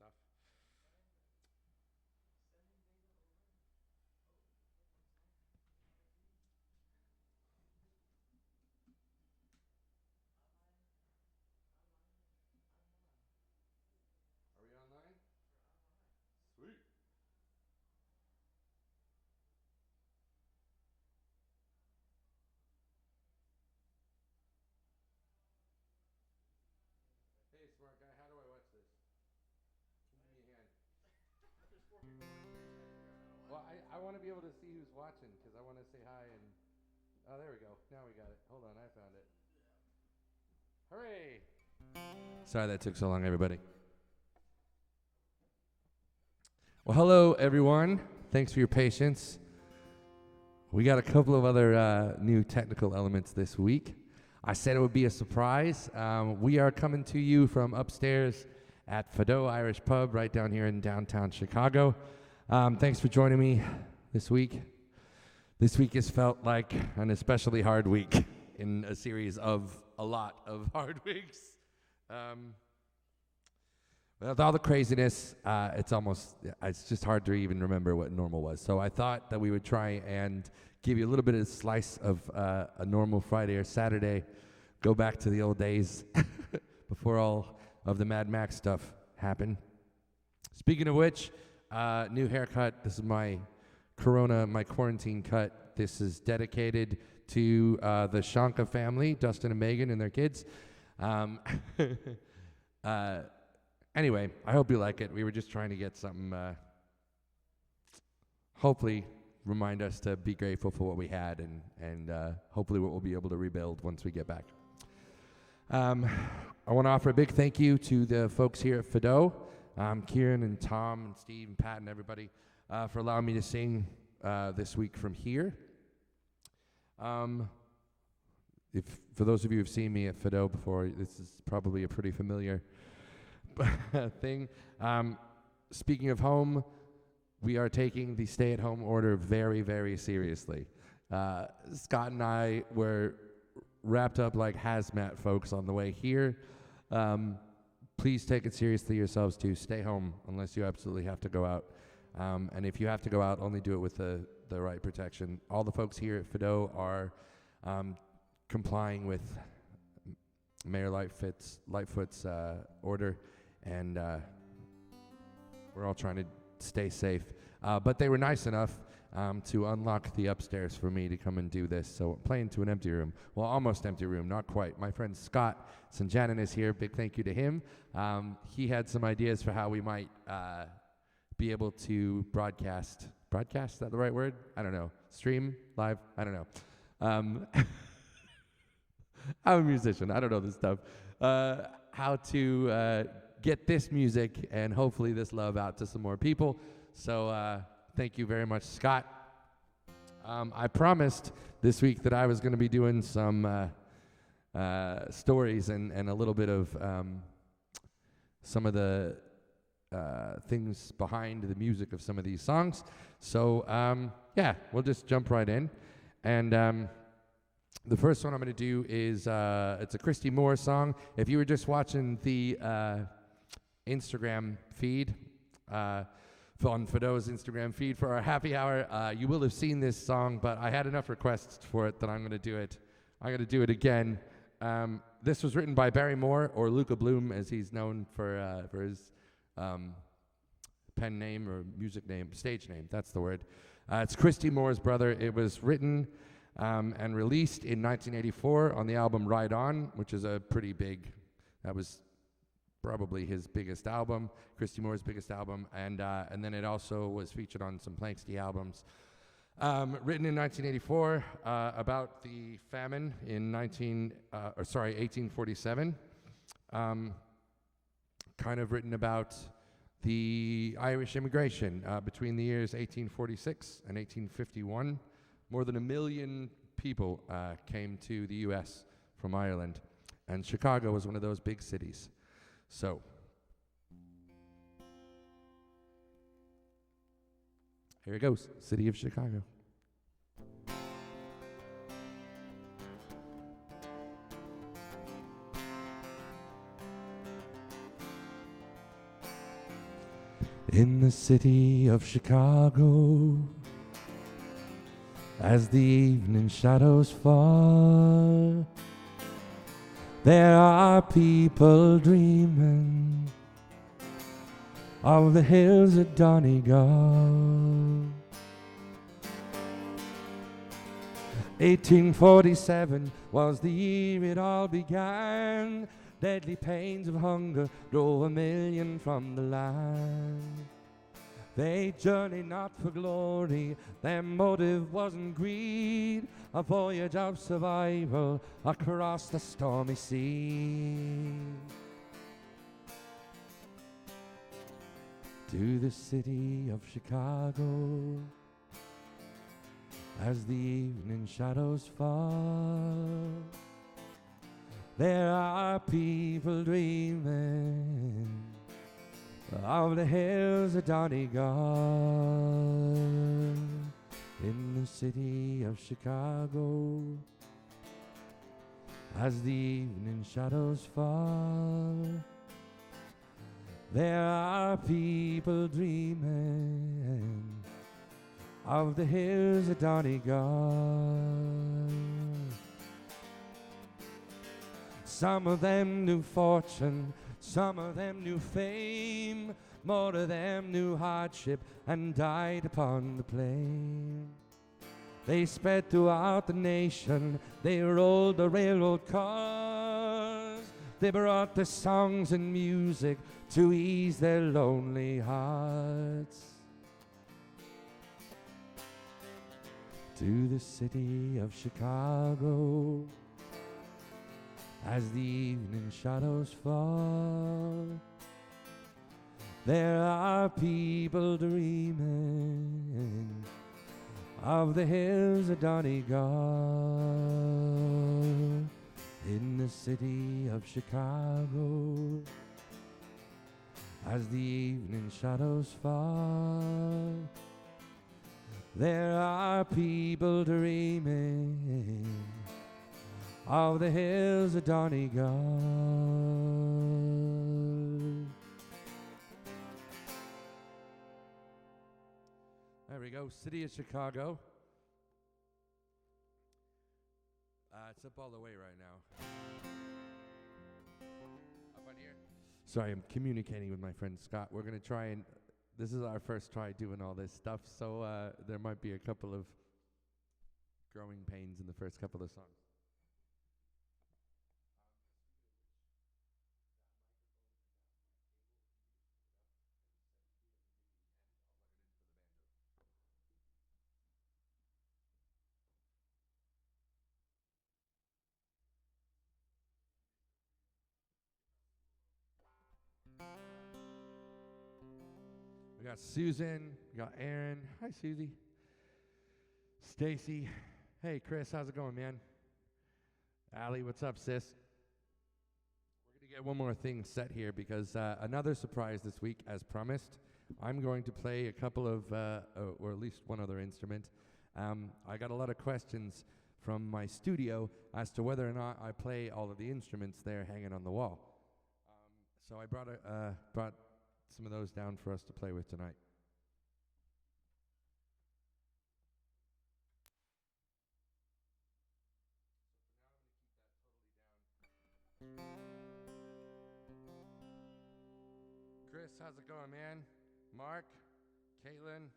stuff. Are we online? Sweet. Hey, smart guy, how do I watch this? Give me a hand. Well, I want to be able to see who's watching because I want to say hi and. Oh, there we go. Now we got it. Hold on, I found it. Hooray! Sorry that took so long, everybody. Well, hello, everyone. Thanks for your patience. We got a couple of other new technical elements this week. I said it would be a surprise. We are coming to you from upstairs at Fadó Irish Pub right down here in downtown Chicago. Thanks for joining me this week. This week has felt like an especially hard week in a series of a lot of hard weeks. With all the craziness, it's just hard to even remember what normal was. So I thought that we would try and give you a little bit of a slice of a normal Friday or Saturday, go back to the old days before all of the Mad Max stuff happened. Speaking of which, new haircut. This is my quarantine cut. This is dedicated to the Shanka family, Dustin and Megan and their kids. Anyway, I hope you like it. We were just trying to get something, hopefully remind us to be grateful for what we had and hopefully what we'll be able to rebuild once we get back. I want to offer a big thank you to the folks here at Fadó, Kieran and Tom and Steve and Pat and everybody for allowing me to sing this week from here. If for those of you who've seen me at Fadó before, this is probably a pretty familiar thing. Speaking of home, we are taking the stay-at-home order very, very seriously. Scott and I were wrapped up like hazmat folks on the way here. Please take it seriously yourselves too. Stay home unless you absolutely have to go out. And if you have to go out, only do it with the right protection. All the folks here at Fadó are complying with Mayor Lightfoot's order, and we're all trying to stay safe. But they were nice enough to unlock the upstairs for me to come and do this. So playing to an empty room. Well, almost empty room, not quite. My friend Scott Sanjanin is here. Big thank you to him. He had some ideas for how we might be able to broadcast. Broadcast, is that the right word? I don't know. Stream? Live? I don't know. I'm a musician. I don't know this stuff. How to get this music and hopefully this love out to some more people. So thank you very much, Scott. I promised this week that I was going to be doing some stories and a little bit of some of the things behind the music of some of these songs. So yeah, we'll just jump right in. And the first one I'm going to do is it's a Christy Moore song. If you were just watching the Instagram feed, on Fadó's Instagram feed for our happy hour, you will have seen this song, but I had enough requests for it that I'm going to do it. I'm going to do it again. This was written by Barry Moore, or Luca Bloom, as he's known for his pen name or music name, stage name, that's the word. It's Christy Moore's brother. It was written and released in 1984 on the album Ride On, which is a pretty big, that was probably his biggest album, Christy Moore's biggest album, and then it also was featured on some Planksty albums. Written in 1984 about the famine in 1847. Kind of written about the Irish immigration between the years 1846 and 1851. More than 1 million people came to the U.S. from Ireland, and Chicago was one of those big cities. So, here it goes, City of Chicago. In the city of Chicago, as the evening shadows fall, there are people dreaming of the hills of Donegal. 1847 was the year it all began. Deadly pains of hunger drove 1 million from the land. They journeyed not for glory, their motive wasn't greed, a voyage of survival across the stormy sea. To the city of Chicago, as the evening shadows fall, there are people dreaming of the hills of Donegal. In the city of Chicago, as the evening shadows fall, there are people dreaming of the hills of Donegal. Some of them knew fortune, some of them knew fame, more of them knew hardship and died upon the plain. They spread throughout the nation, they rolled the railroad cars, they brought the songs and music to ease their lonely hearts. To the city of Chicago, as the evening shadows fall, there are people dreaming of the hills of Donegal. In the city of Chicago, as the evening shadows fall, there are people dreaming of the hills of Donegal. There we go, city of Chicago. It's up all the way right now. Up on here. Sorry, I'm communicating with my friend Scott. We're going to try and, this is our first try doing all this stuff, so there might be a couple of growing pains in the first couple of songs. We got Susan, we got Aaron. Hi, Susie. Stacy. Hey, Chris, how's it going, man? Allie, what's up, sis? We're going to get one more thing set here because another surprise this week, as promised. I'm going to play a couple of, or at least one other instrument. I got a lot of questions from my studio as to whether or not I play all of the instruments there hanging on the wall. So I brought some of those down for us to play with tonight. Chris, how's it going, man? Mark, Caitlin,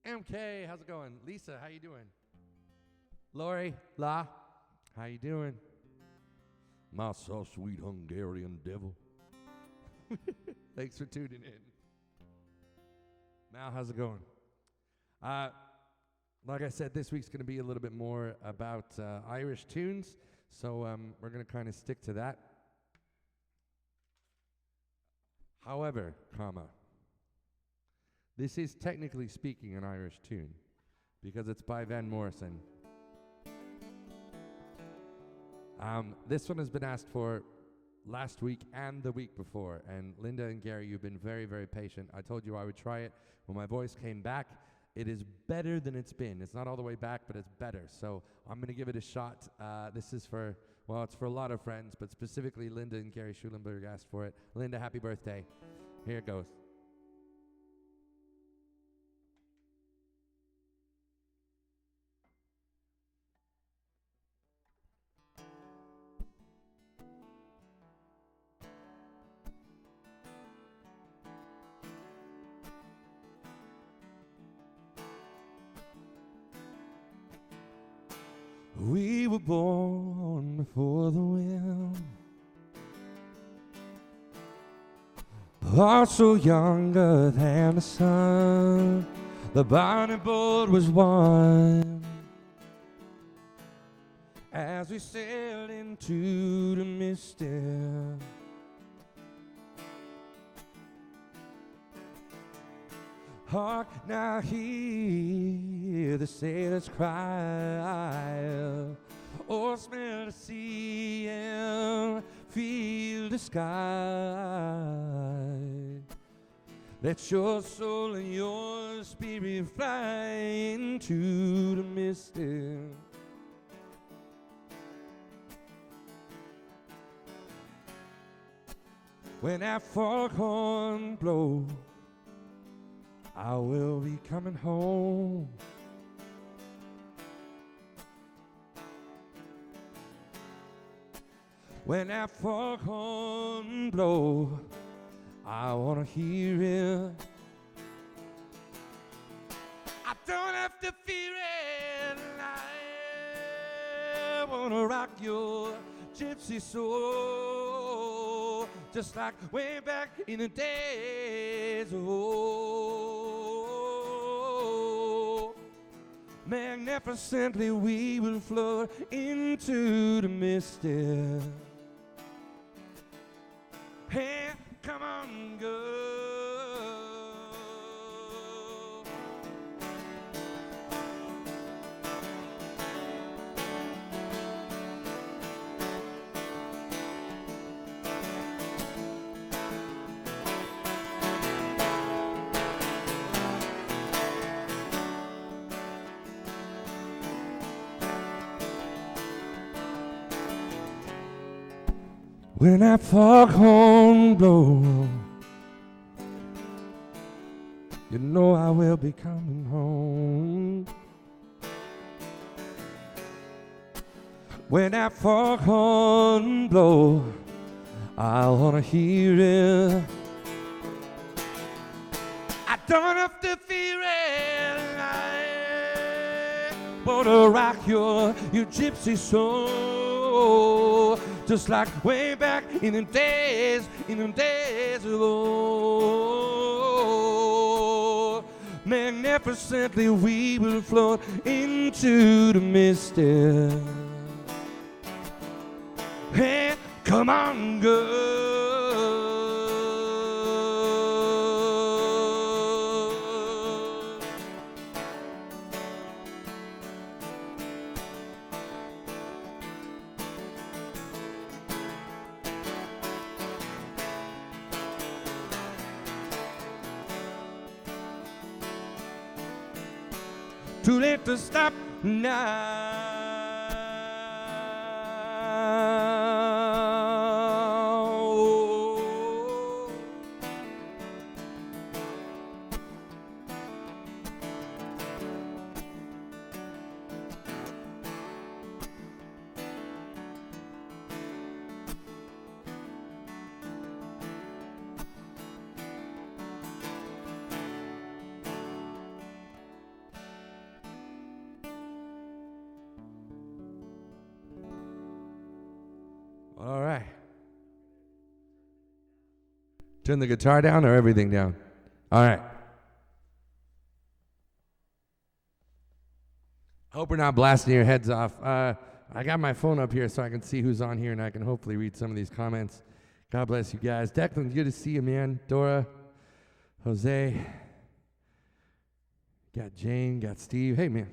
MK, how's it going? Lisa, how you doing? Lori, La, how you doing? My so sweet Hungarian devil. Thanks for tuning in. Mal, how's it going? Like I said, this week's going to be a little bit more about Irish tunes, so we're going to kind of stick to that. However, this is technically speaking an Irish tune because it's by Van Morrison. This one has been asked for last week and the week before, and Linda and Gary, you've been very, very patient. I told you I would try it. When my voice came back, it is better than it's been. It's not all the way back, but it's better. So I'm going to give it a shot. This is for, well, it's for a lot of friends, but specifically Linda and Gary Schulenberg asked for it. Linda, happy birthday. Here it goes. We were born before the wind, also younger than the sun. The bonny boat was one as we sailed into the misty. Hark now, hear the sailors cry, or smell the sea and feel the sky. Let your soul and your spirit fly into the misty. When that foghorn blows, I will be coming home. When that foghorn blows, I wanna hear it. I don't have to fear it. I wanna rock your gypsy soul, just like way back in the days. Oh, magnificently we will float into the misty. Hey, come on, girl. When that foghorn blows, you know I will be coming home. When that foghorn blows, I wanna hear it. I don't have to fear it. I wanna rock your gypsy soul, just like way back in the days ago. Magnificently we will float into the misty. Hey, come on, girl. Too late to stop now. All right. Turn the guitar down or everything down? All right. Hope we're not blasting your heads off. I got my phone up here so I can see who's on here and I can hopefully read some of these comments. God bless you guys. Declan, good to see you, man. Dora, Jose, got Jane, got Steve. Hey, man.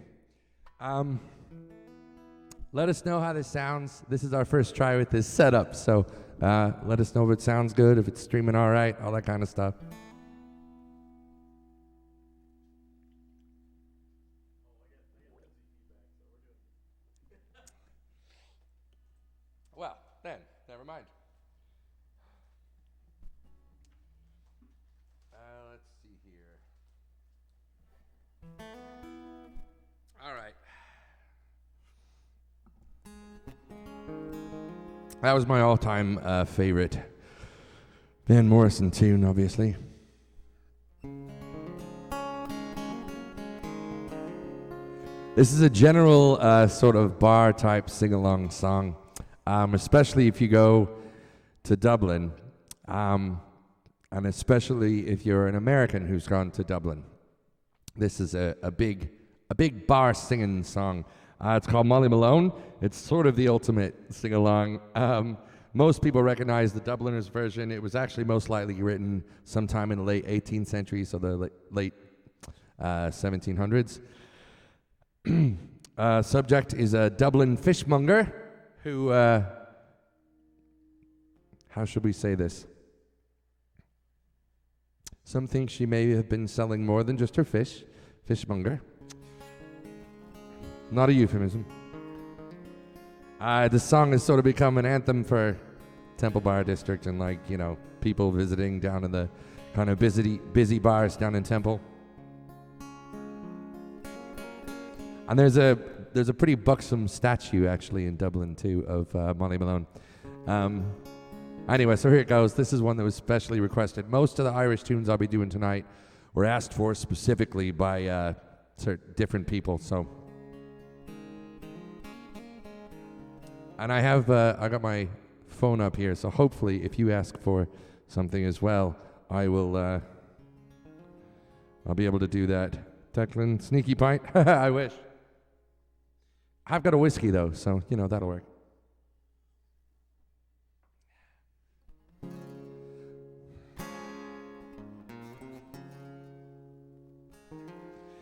Let us know how this sounds. This is our first try with this setup, so let us know if it sounds good, if it's streaming all right, all that kind of stuff. Well, then, never mind. Let's see here. All right. That was my all-time favorite Van Morrison tune, obviously. This is a general sort of bar type sing along song, especially if you go to Dublin, and especially if you're an American who's gone to Dublin. This is a big bar singing song. It's called Molly Malone. It's sort of the ultimate sing along. Most people recognize the Dubliners version. It was actually most likely written sometime in the late 18th century, so the late 1700s. Subject is a Dublin fishmonger who, how should we say this? Some think she may have been selling more than just her fishmonger. Not a euphemism. The song has sort of become an anthem for Temple Bar District and, like, you know, people visiting down in the kind of busy bars down in Temple. And there's a pretty buxom statue actually in Dublin too of Molly Malone. Anyway, so here it goes. This is one that was specially requested. Most of the Irish tunes I'll be doing tonight were asked for specifically by different people. So, and I got my phone up here. So hopefully, if you ask for something as well, I'll be able to do that. Declan, sneaky pint. I wish. I've got a whiskey though, so you know that'll work.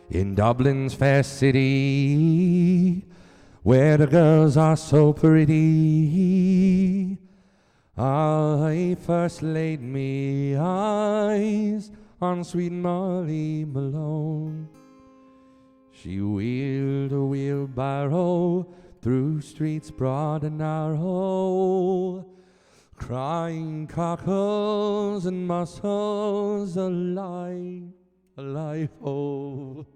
In Dublin's fair city, where the girls are so pretty, I first laid me eyes on sweet Molly Malone. She wheeled a wheelbarrow through streets broad and narrow, crying cockles and mussels, alive, alive, oh.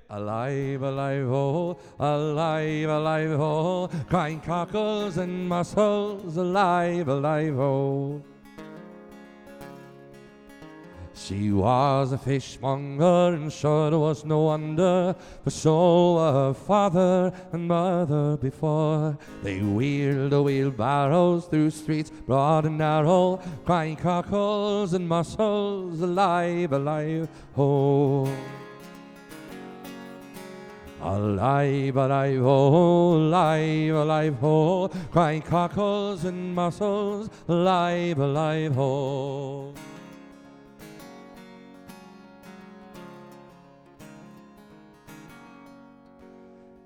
Alive, alive, oh, alive, alive, oh, crying cockles and mussels, alive, alive, oh. She was a fishmonger, and sure there was no wonder, for so were father and mother before. They wheeled the wheelbarrows through streets broad and narrow, crying cockles and mussels, alive, alive, oh. Alive, alive, oh, alive, alive, oh, crying cockles and mussels, alive, alive, oh.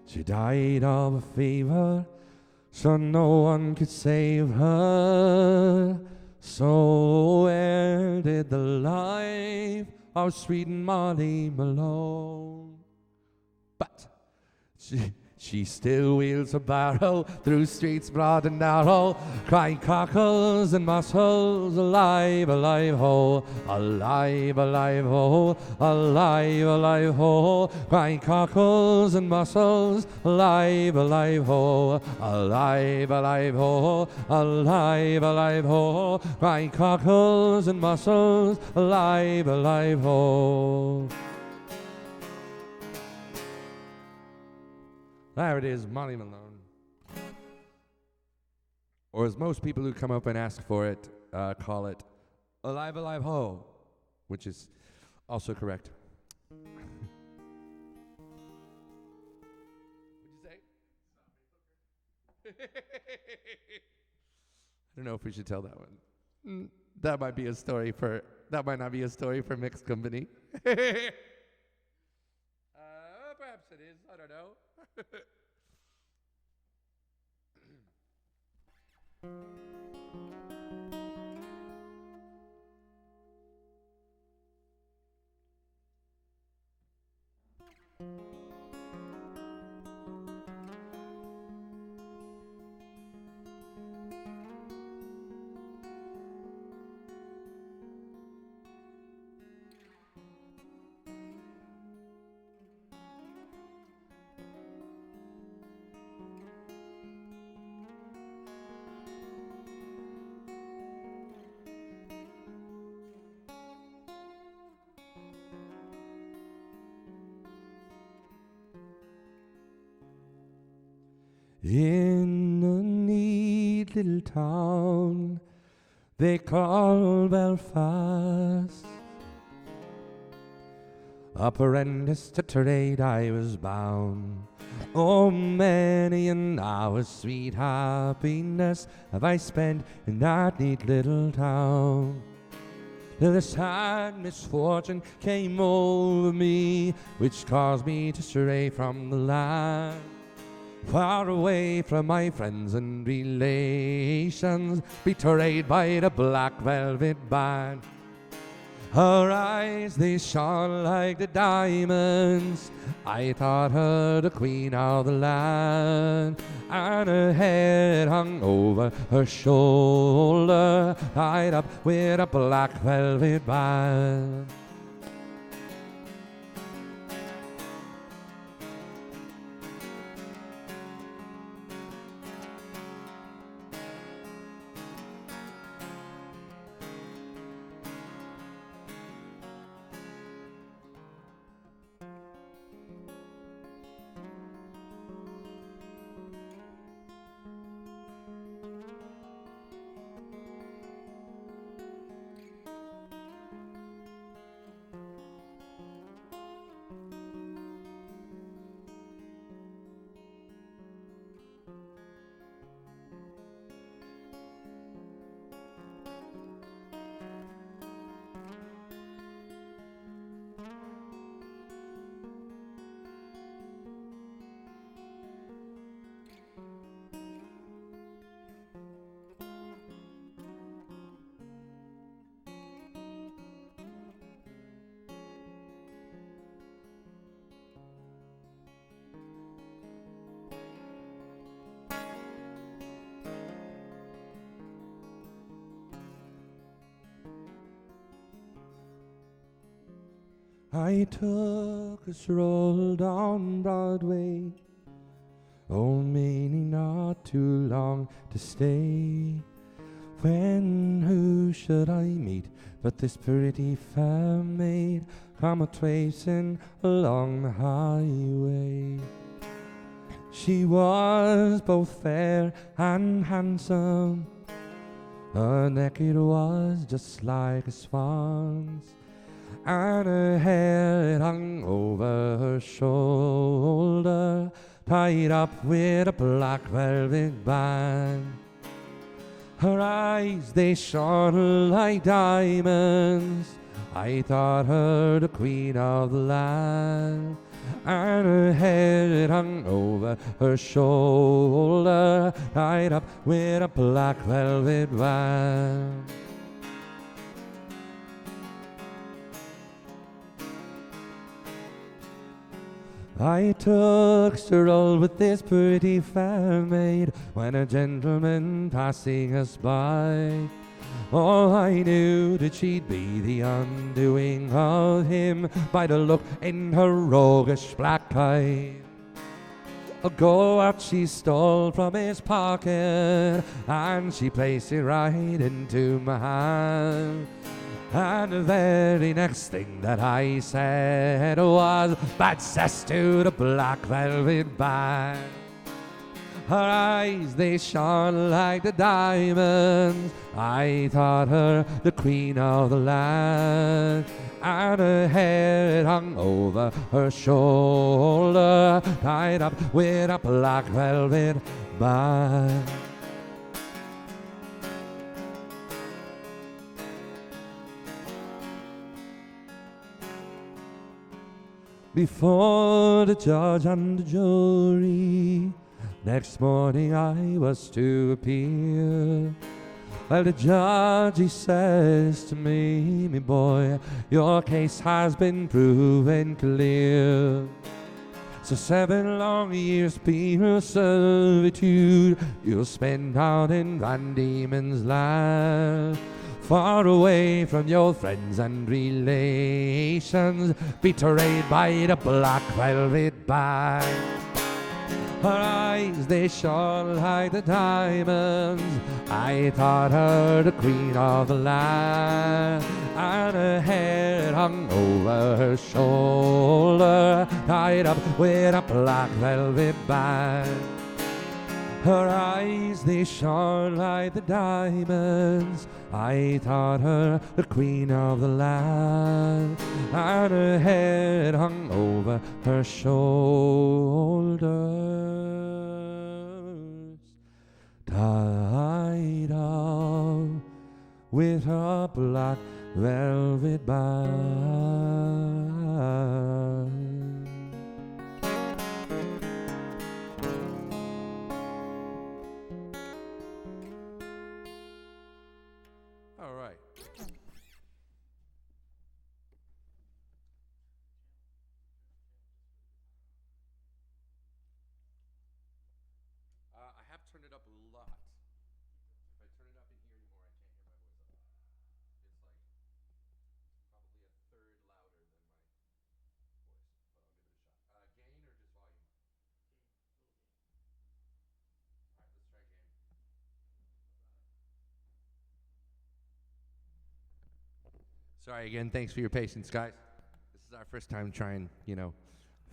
She died of a fever, so no one could save her. So ended the life of sweet Molly Malone. But she still wheels a barrow through streets broad and narrow, crying cockles and mussels, alive, alive, ho, alive, alive, ho, alive, alive, ho, crying cockles and mussels, alive, alive, ho, alive, alive, ho, alive, alive, ho, crying cockles and mussels, alive, alive, ho. There it is, Molly Malone. Or as most people who come up and ask for it call it, Alive, Alive, Ho, which is also correct. What'd you say? I don't know if we should tell that one. That might be a story for, that might not be a story for Mixed Company. Perhaps it is, I don't know. In a neat little town they call Belfast, apprentice to trade I was bound. Oh, many an hour's sweet happiness have I spent in that neat little town, till a sad misfortune came over me, which caused me to stray from the land, far away from my friends and relations, betrayed by the black velvet band. Her eyes, they shone like the diamonds, I thought her the queen of the land, and her head hung over her shoulder, tied up with a black velvet band. I took a stroll down Broadway, oh, meaning not too long to stay, when who should I meet but this pretty fair maid come a-tracing along the highway. She was both fair and handsome, her neck it was just like a swan's, and her hair it hung over her shoulder, tied up with a black velvet band. Her eyes, they shone like diamonds, I thought her the queen of the land, and her hair it hung over her shoulder, tied up with a black velvet band. I took a stroll with this pretty fair maid, when a gentleman passing us by, oh, I knew that she'd be the undoing of him by the look in her roguish black eye. A go-out she stole from his pocket, and she placed it right into my hand. And the very next thing that I said was bad cess to the black velvet band. Her eyes, they shone like the diamonds, I thought her the queen of the land, and her hair it hung over her shoulder, tied up with a black velvet band. Before the judge and the jury, next morning I was to appear. Well, the judge, he says to me, me boy, your case has been proven clear. So 7 long years penal servitude you'll spend down in Van Diemen's land, far away from your friends and relations, betrayed by the black velvet band. Her eyes, they shone like the diamonds, I thought her the queen of the land, and her hair hung over her shoulder, tied up with a black velvet band. Her eyes, they shone like the diamonds. I thought her the queen of the land, and her head hung over her shoulders, tied up with a black velvet band. All right. I have turned it up a lot. If I turn it up in here anymore, I can't hear my voice at all. It's like probably a third louder than my voice, but I'll give it a shot. Gain or just volume? All right, let's try gain. Sorry again. Thanks for your patience, guys. This is our first time trying,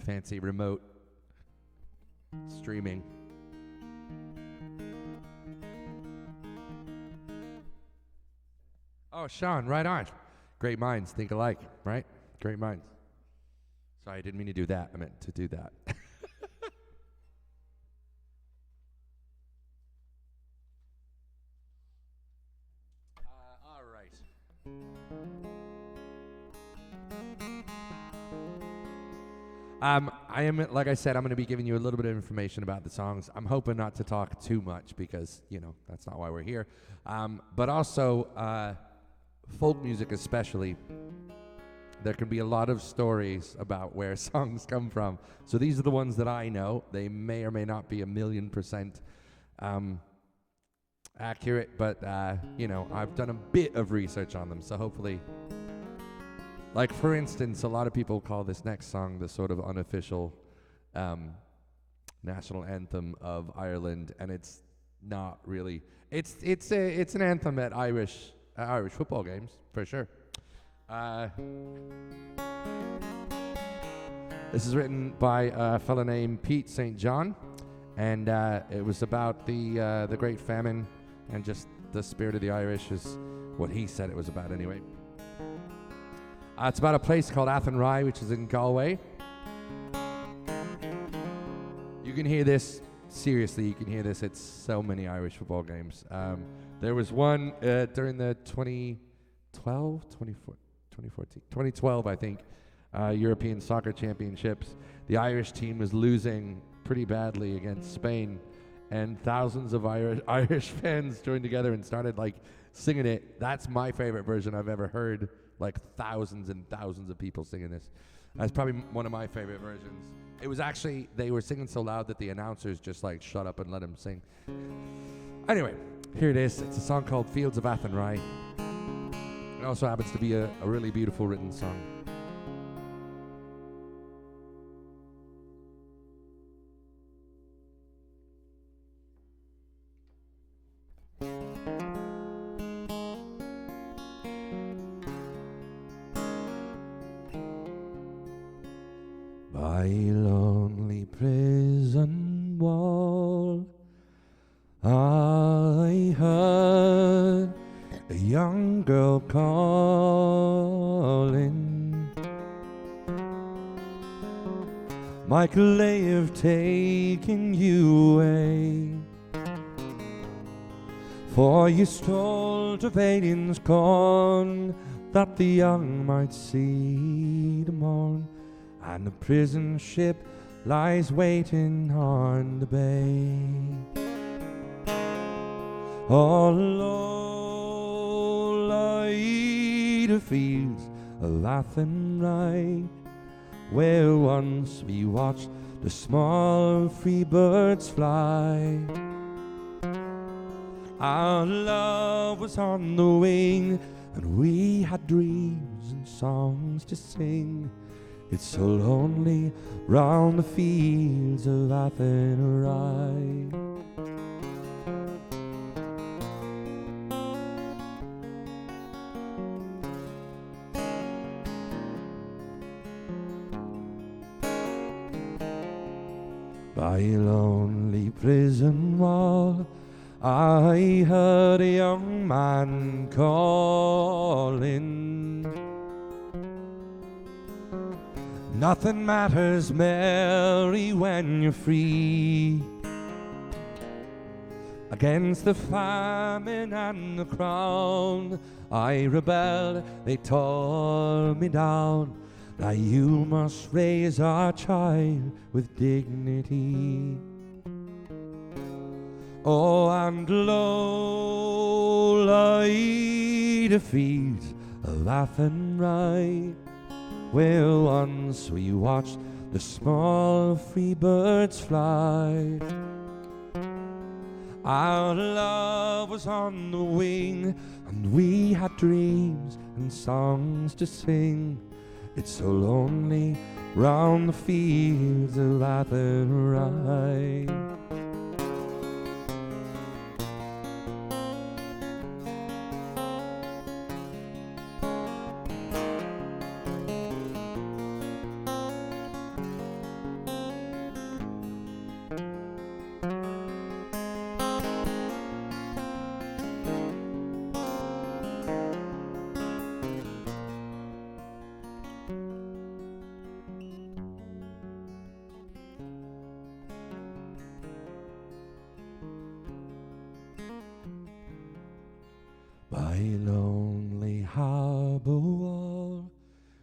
fancy remote streaming. Oh, Sean, right on. Great minds think alike, right? Great minds. Sorry, I didn't mean to do that. I meant to do that. All right. I am, like I said, I'm going to be giving you a little bit of information about the songs. I'm hoping not to talk too much because, that's not why we're here. But also, folk music especially, there can be a lot of stories about where songs come from. So these are the ones that I know. They may or may not be 1,000,000% accurate, but, I've done a bit of research on them, so hopefully... Like, for instance, a lot of people call this next song the sort of unofficial national anthem of Ireland, and it's not really. It's an anthem at Irish football games, for sure. This is written by a fella named Pete St. John, and it was about the Great Famine, and just the spirit of the Irish is what he said it was about anyway. It's about a place called Athenry, which is in Galway. You can hear this, seriously, you can hear this at so many Irish football games. There was one during the 2012, I think, European Soccer Championships. The Irish team was losing pretty badly against Spain, and thousands of Irish fans joined together and started, singing it. That's my favorite version I've ever heard. Thousands and thousands of people singing this. That's probably one of my favorite versions. It was actually, they were singing so loud that the announcers just shut up and let them sing. Anyway, here it is. It's a song called Fields of Athenry. It also happens to be a really beautiful written song. By lonely prison wall, I heard a young girl calling. Michael, they have taken you away, for you stole Trevelyan's corn, that the young might see the morn. And the prison ship lies waiting on the bay. All alone lie the fields of Athenry, where once we watched the small free birds fly. Our love was on the wing, and we had dreams and songs to sing. It's so lonely round the fields of Athenry. By a lonely prison wall, I heard a young man calling. Nothing matters, Mary, when you're free. Against the famine and the crown, I rebelled, they tore me down. Now you must raise our child with dignity. Oh, and lo, lie the fields of Athenry, where once we watched the small free birds fly. Our love was on the wing, and we had dreams and songs to sing. It's so lonely round the fields of Athenry. By a lonely harbor wall,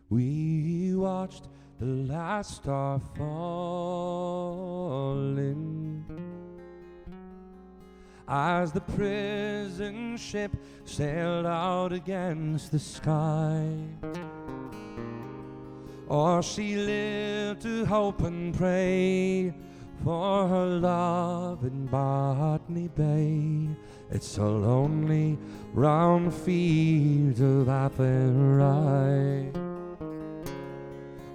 we watched the last star falling. As the prison ship sailed out against the sky, or she lived to hope and pray for her love in Botany Bay. It's so lonely round the fields of Athenry.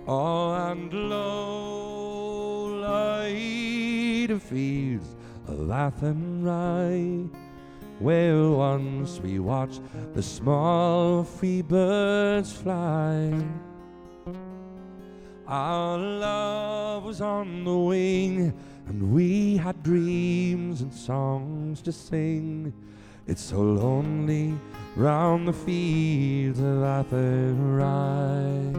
Oh, and lo, lie the fields of Athenry, where once we watched the small free birds fly. Our love was on the wing, and we had dreams and songs to sing. It's so lonely round the fields of Athenry.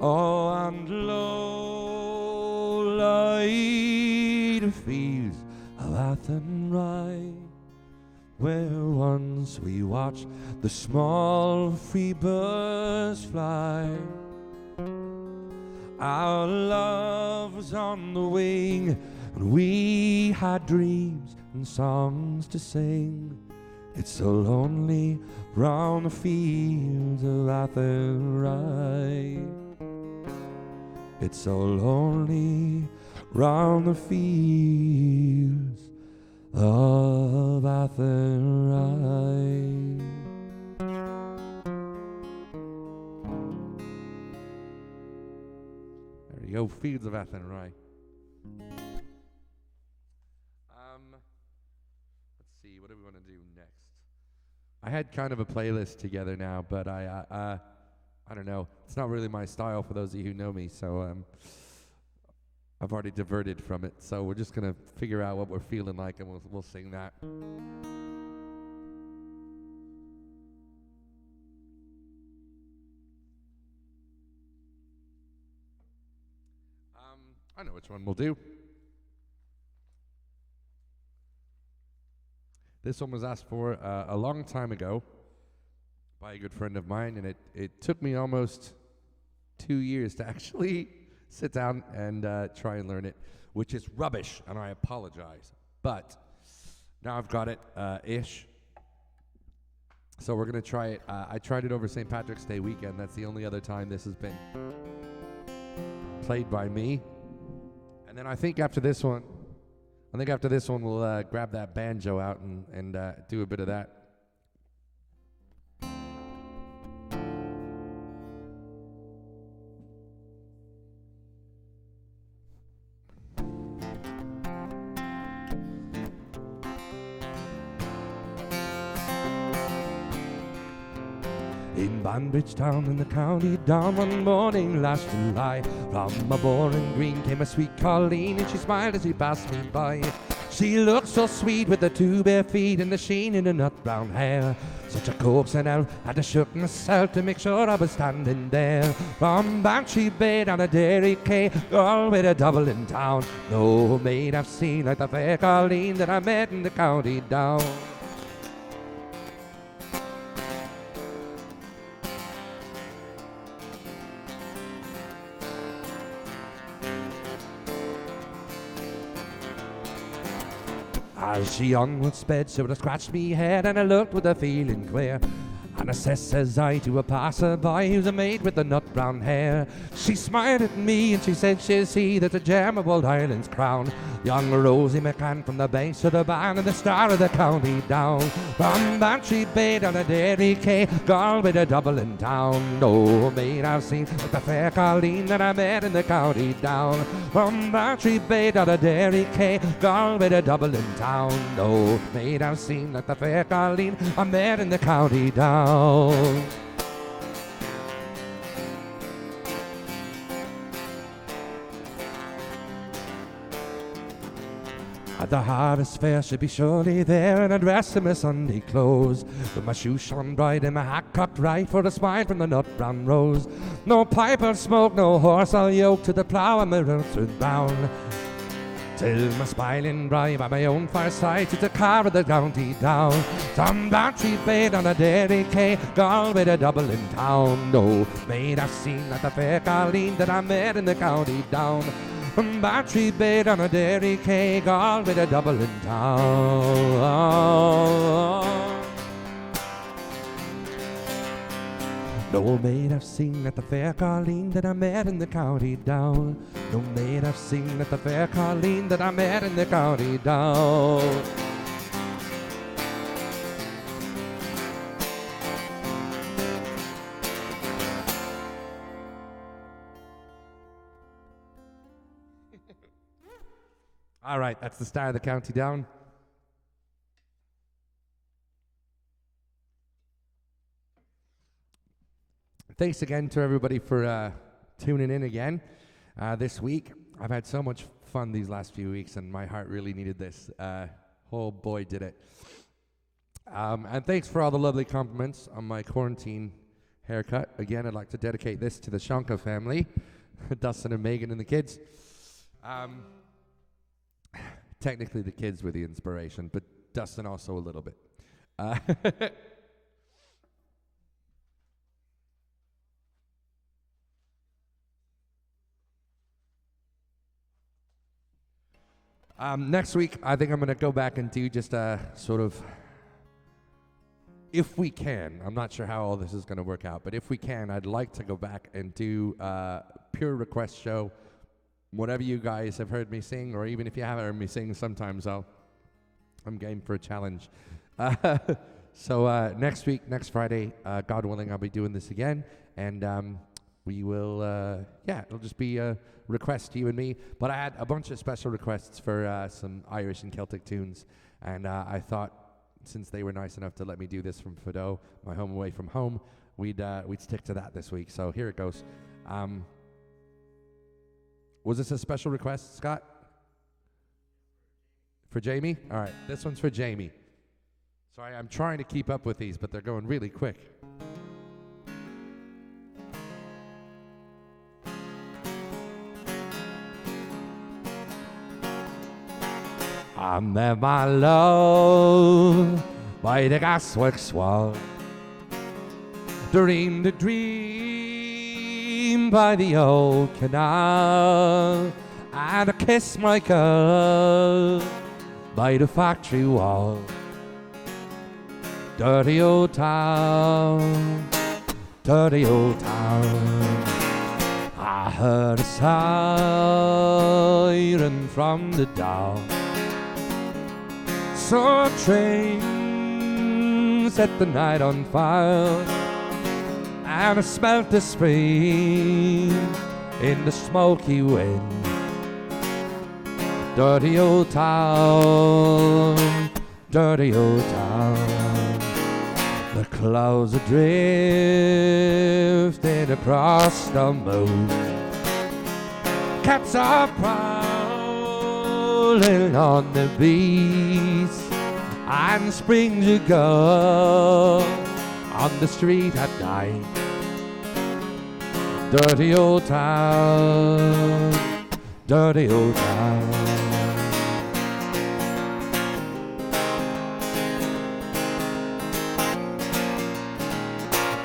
Oh, and lo, lie the fields of Athenry, where once we watched the small free birds fly. Our love was on the wing, and we had dreams and songs to sing. It's so lonely round the fields of Athenry. It's so lonely round the fields of Athenry. There you go, fields of Athenry. Let's see, what do we want to do next? I had kind of a playlist together now, but I don't know. It's not really my style for those of you who know me, so I've already diverted from it. So we're just gonna figure out what we're feeling like, and we'll sing that. I know which one we'll do. This one was asked for a long time ago by a good friend of mine, and it took me almost 2 years to actually sit down and try and learn it, which is rubbish, and I apologize. But now I've got it ish. So we're going to try it. I tried it over St. Patrick's Day weekend. That's the only other time this has been played by me. And then I think after this one, we'll grab that banjo out and do a bit of that. in Banbridge Town in the county down one morning last July. From a boring green came a sweet Colleen, and she smiled as she passed me by. She looked so sweet with the two bare feet and the sheen in her nut brown hair. Such a coaxing elf, had to shook myself to make sure I was standing there. From Bantry Bay down to Derry Quay, all with a double in town. No maid I've seen like the fair Colleen that I met in the county down. As she onward sped, she would have scratched me head, and I looked with a feeling queer. And I says I to a passer-by who's a maid with the nut brown hair. She smiled at me and she said she'll see that the gem of old Ireland's crown. Young Rosie McCann from the banks of the Ban and the star of the county down. From Bantry Bay down to Derry Quay, girl with a double in town. No maid I've seen like the fair Colleen that I met in the county down. From Bantry Bay down to Derry Quay, girl with a double in town. No maid I've seen like the fair Colleen I met in the county down. At the harvest fair she'd be surely there, and I'd dress in my Sunday clothes, with my shoes shone bright and my hat cocked right for a smile from the nut brown rose. No pipe or smoke, no horse I'll yoke to the plough, and my roots would bound. Till my smiling bride by my own fireside to the car of the county down. From Bantry Bay down to Derry Quay, girl with a double in town. No maid I've seen like the fair Colleen that I met in the county down. From Bantry Bay down to Derry Quay, girl with a double in town. No maid I've seen at the fair Colleen that I met in the county down. No maid I've seen at the fair Colleen that I met in the county down. All right, that's the star of the county down. Thanks again to everybody for tuning in again this week. I've had so much fun these last few weeks, and my heart really needed this. Oh boy, did it. And thanks for all the lovely compliments on my quarantine haircut. Again, I'd like to dedicate this to the Shanka family, Dustin and Megan and the kids. Technically the kids were the inspiration, but Dustin also a little bit. Next week, I think I'm going to go back and do just a sort of, if we can, I'm not sure how all this is going to work out, but if we can, I'd like to go back and do a pure request show. Whatever you guys have heard me sing, or even if you haven't heard me sing, sometimes I'm game for a challenge. So next week, next Friday, God willing, I'll be doing this again, and we will, it'll just be a request, you and me. But I had a bunch of special requests for some Irish and Celtic tunes, and I thought, since they were nice enough to let me do this from Fadó, my home away from home, we'd stick to that this week. So here it goes. Was this a special request, Scott? For Jamie? All right, this one's for Jamie. Sorry, I'm trying to keep up with these, but they're going really quick. I met my love by the gasworks wall, dreamed a dream by the old canal, and I kissed my girl by the factory wall. Dirty old town, dirty old town. I heard a siren from the down. Saw a train set the night on fire, and I smelt the spring in the smoky wind. Dirty old town, dirty old town. The clouds are drifting across the moon. Caps are prowling on the beach, and springs a go on the street at night. Dirty old town, dirty old town.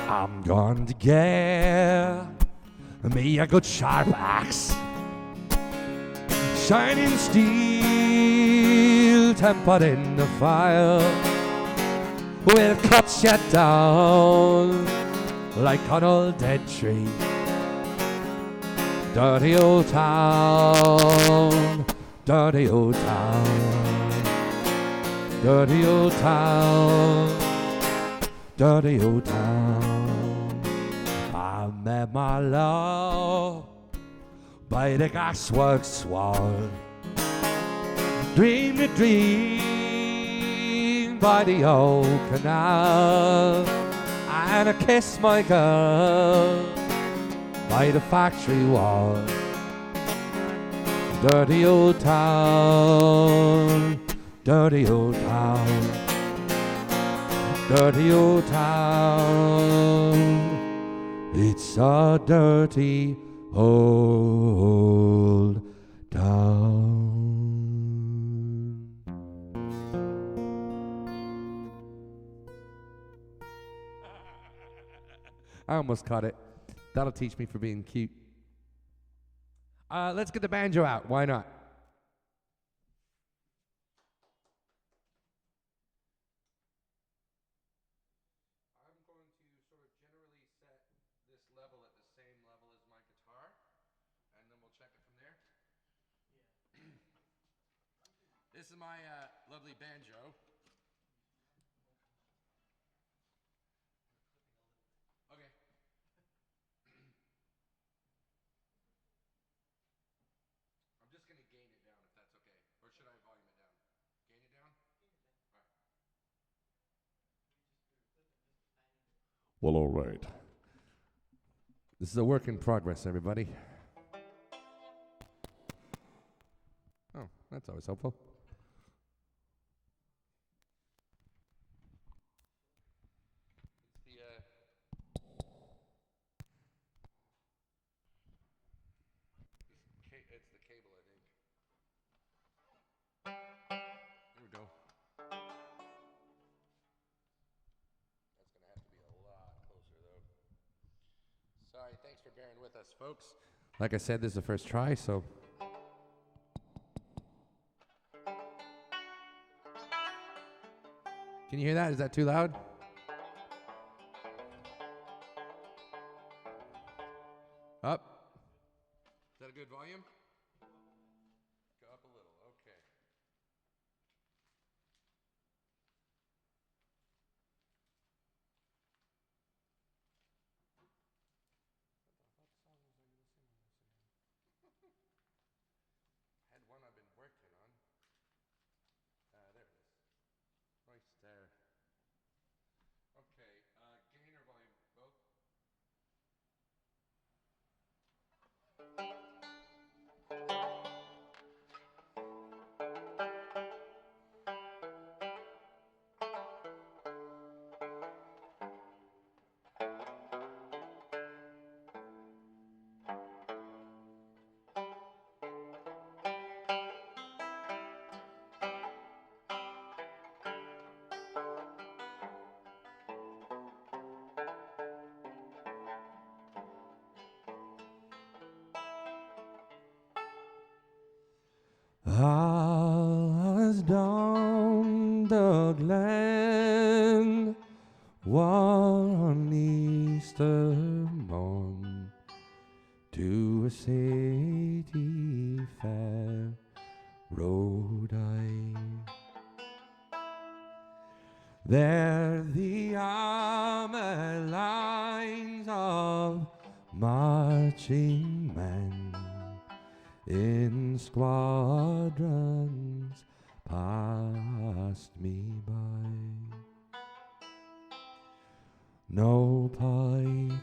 I'm going to get me a good sharp axe, shining steel tempered in the fire, will cut you down like an old dead tree. Dirty old town, dirty old town, dirty old town, dirty old town. I met my love by the gasworks wall, dreamed a dream by the old canal, and I kissed my girl by the factory wall. Dirty old town, dirty old town, dirty old town. It's a dirty old town. I almost caught it. That'll teach me for being cute. Let's get the banjo out. Why not? I'm going to sort of generally set this level at the same level as my guitar, and then we'll check it from there. Yeah. This is my lovely banjo. Okay. I'm just going to gain it down if that's okay. Or should I volume it down? Gain it down? All right. Well, all right. This is a work in progress, everybody. Oh, that's always helpful. It's the cable, I think. There we go. That's going to have to be a lot closer, though. Sorry, thanks for bearing with us, folks. Like I said, this is the first try, so... Can you hear that? Is that too loud? Up? Is that a good volume? Go up a little, okay. I had one I've been working on. There it is. Right there. Okay, gain or volume? Both? I was down the glen one Easter morn to a city fair rode I. There the armed lines of marching men in squadrons passed me by. No pipe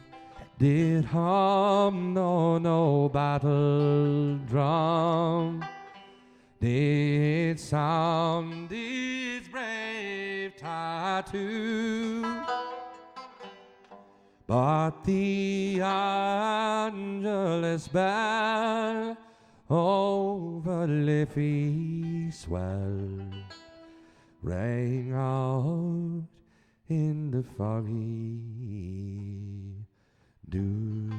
did hum, no battle drum did sound his brave tattoo. But the Angelus bell over Liffey swell rang out in the foggy dew.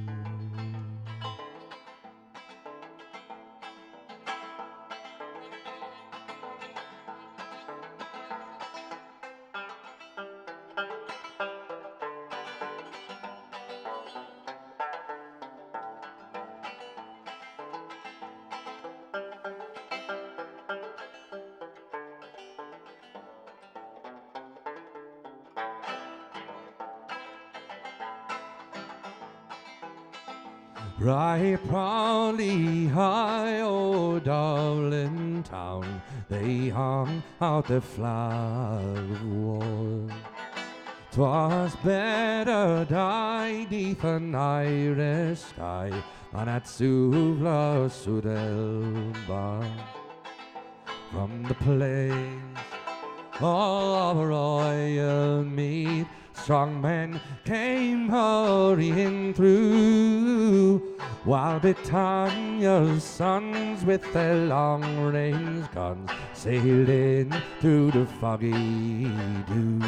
Right proudly high o'er Dublin town they hung out the flag of war. 'Twas better die 'neath an Irish sky than at Suvla Sudelbar. From the plains of royal mead strong men came hurrying through, while Britannia's sons with their long-range guns sailed in through the foggy dew.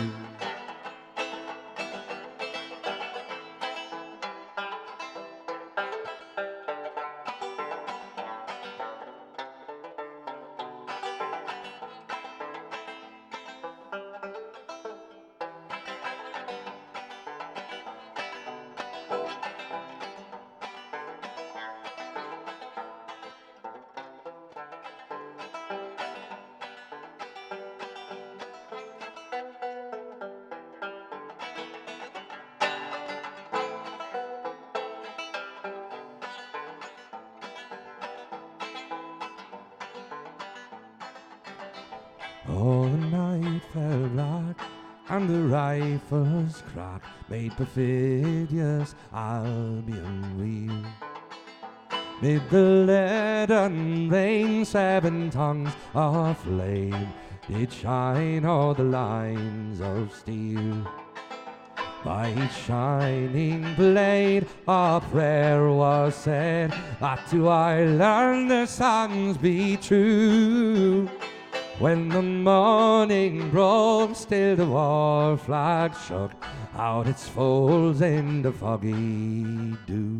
Oh, the night fell black, and the rifles crack made perfidious Albion reel. Mid the leaden rain 7 tongues of flame did shine o'er the lines of steel. By each shining blade a prayer was said, that to Ireland the songs be true. When the morning broke, still the war flag shook out its folds in the foggy dew.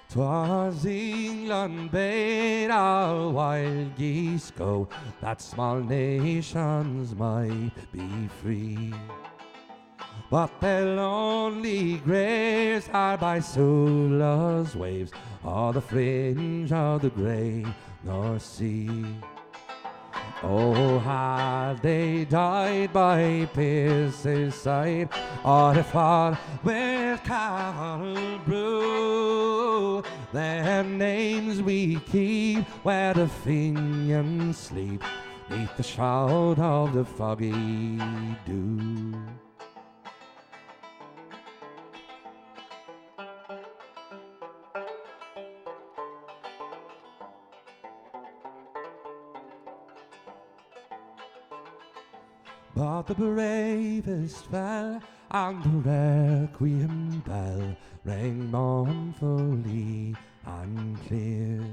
'Twas England bade our wild geese go, that small nations might be free. But their lonely graves are by Sula's waves, or the fringe of the grey North Sea. Oh, had they died by Pierce's side, or they fought with Cavan Brew, their names we keep where the Fenians sleep, neath the shroud of the foggy dew. But the bravest fell, and the requiem bell rang mournfully and clear,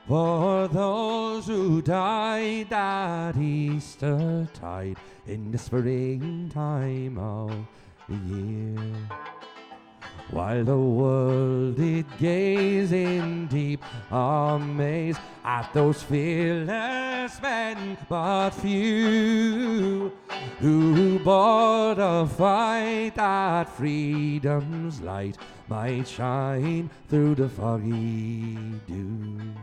for those who died that Easter tide in the springtime of the year. While the world did gaze in deep amaze at those fearless men, but few, who bore the fight that freedom's light might shine through the foggy dew.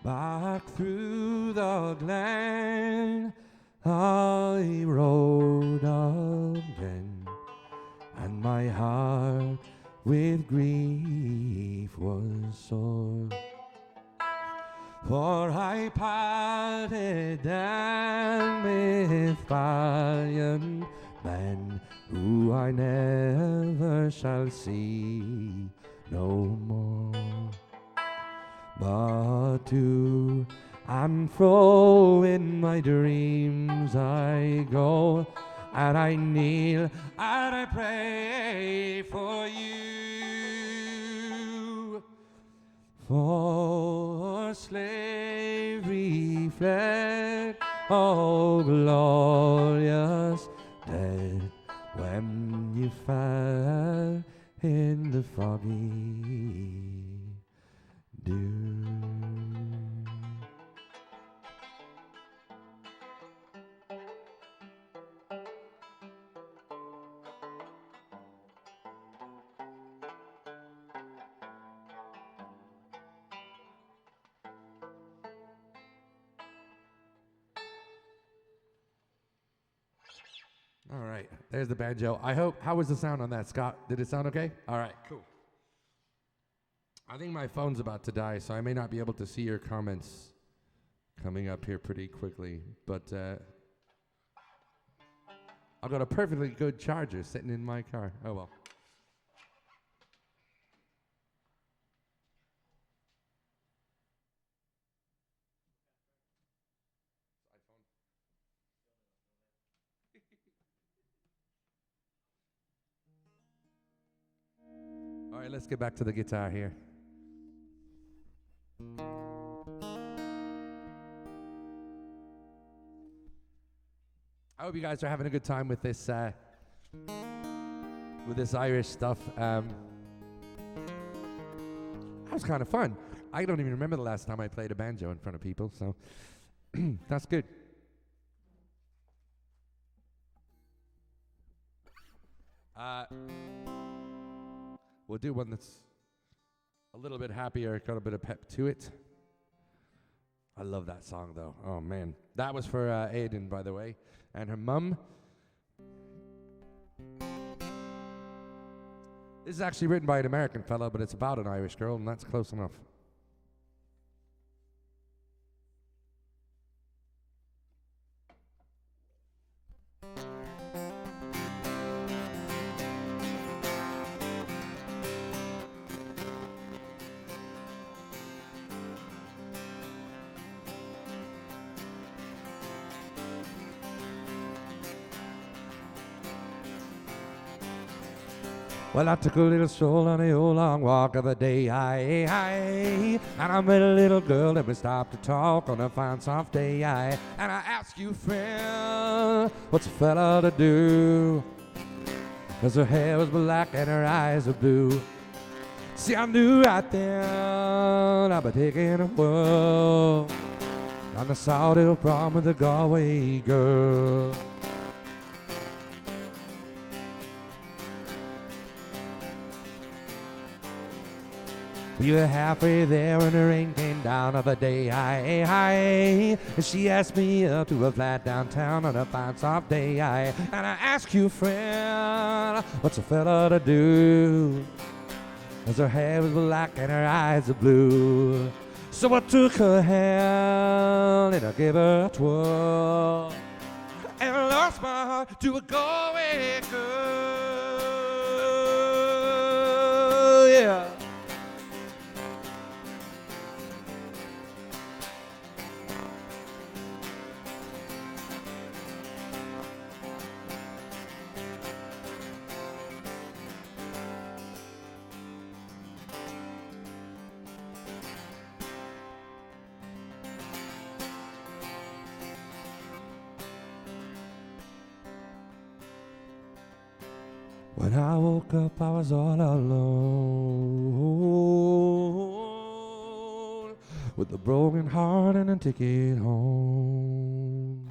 Back through the glen I rode again, and my heart with grief was sore. For I parted down with valiant men who I never shall see no more. But to and fro in my dreams I go, and I kneel and I pray for you. For slavery fled, oh glorious dead, when you fell in the foggy dew. All right, there's the banjo. I hope, how was the sound on that, Scott? Did it sound okay? All right, cool. I think my phone's about to die, so I may not be able to see your comments coming up here pretty quickly, but I've got a perfectly good charger sitting in my car. Oh well. All right, let's get back to the guitar here. I hope you guys are having a good time with this Irish stuff. That was kind of fun. I don't even remember the last time I played a banjo in front of people, so that's good. We'll do one that's a little bit happier, got a bit of pep to it. I love that song, though. Oh, man. That was for Aiden, by the way, and her mum. This is actually written by an American fellow, but it's about an Irish girl, and that's close enough. Well, I took a little stroll on the old long walk of the day, and I met a little girl and we stopped to talk on a fine soft day, and I asked you, friend, what's a fella to do? 'Cause her hair was black and her eyes were blue. See, I knew right then I'd be taking a whirl on the South Hill prom with the Galway girl. We were halfway there when the rain came down of a day, and she asked me up to a flat downtown on a fine soft day, and I asked you, friend, what's a fella to do? 'Cause her hair was black and her eyes were blue. So I took her hand and I gave her a twirl, and I lost my heart to a Galway girl, yeah. When I woke up, I was all alone, with a broken heart and a ticket home.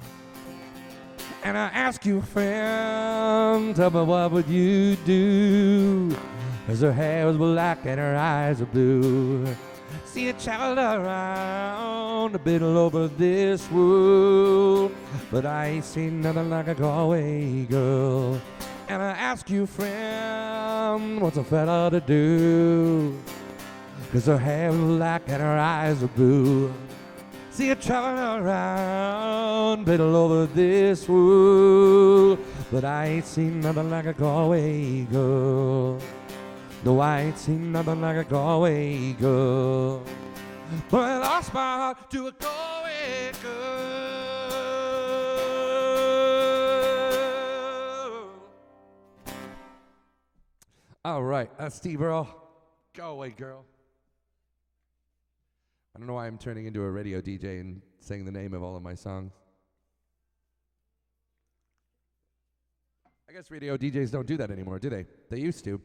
And I asked you, friend, tell me what would you do? 'Cause her hair was black and her eyes were blue. See, it traveled around a bit all over this world, but I ain't seen nothing like a Galway girl. And I ask you, friend, what's a fella to do? 'Cause her hair was black and her eyes were blue. See you traveling around, middle over this world. But I ain't seen nothing like a Galway girl. No, I ain't seen nothing like a Galway girl. But I lost my heart to a Galway girl. All right, that's Steve Earle. Galway girl. I don't know why I'm turning into a radio DJ and saying the name of all of my songs. I guess radio DJs don't do that anymore, do they? They used to.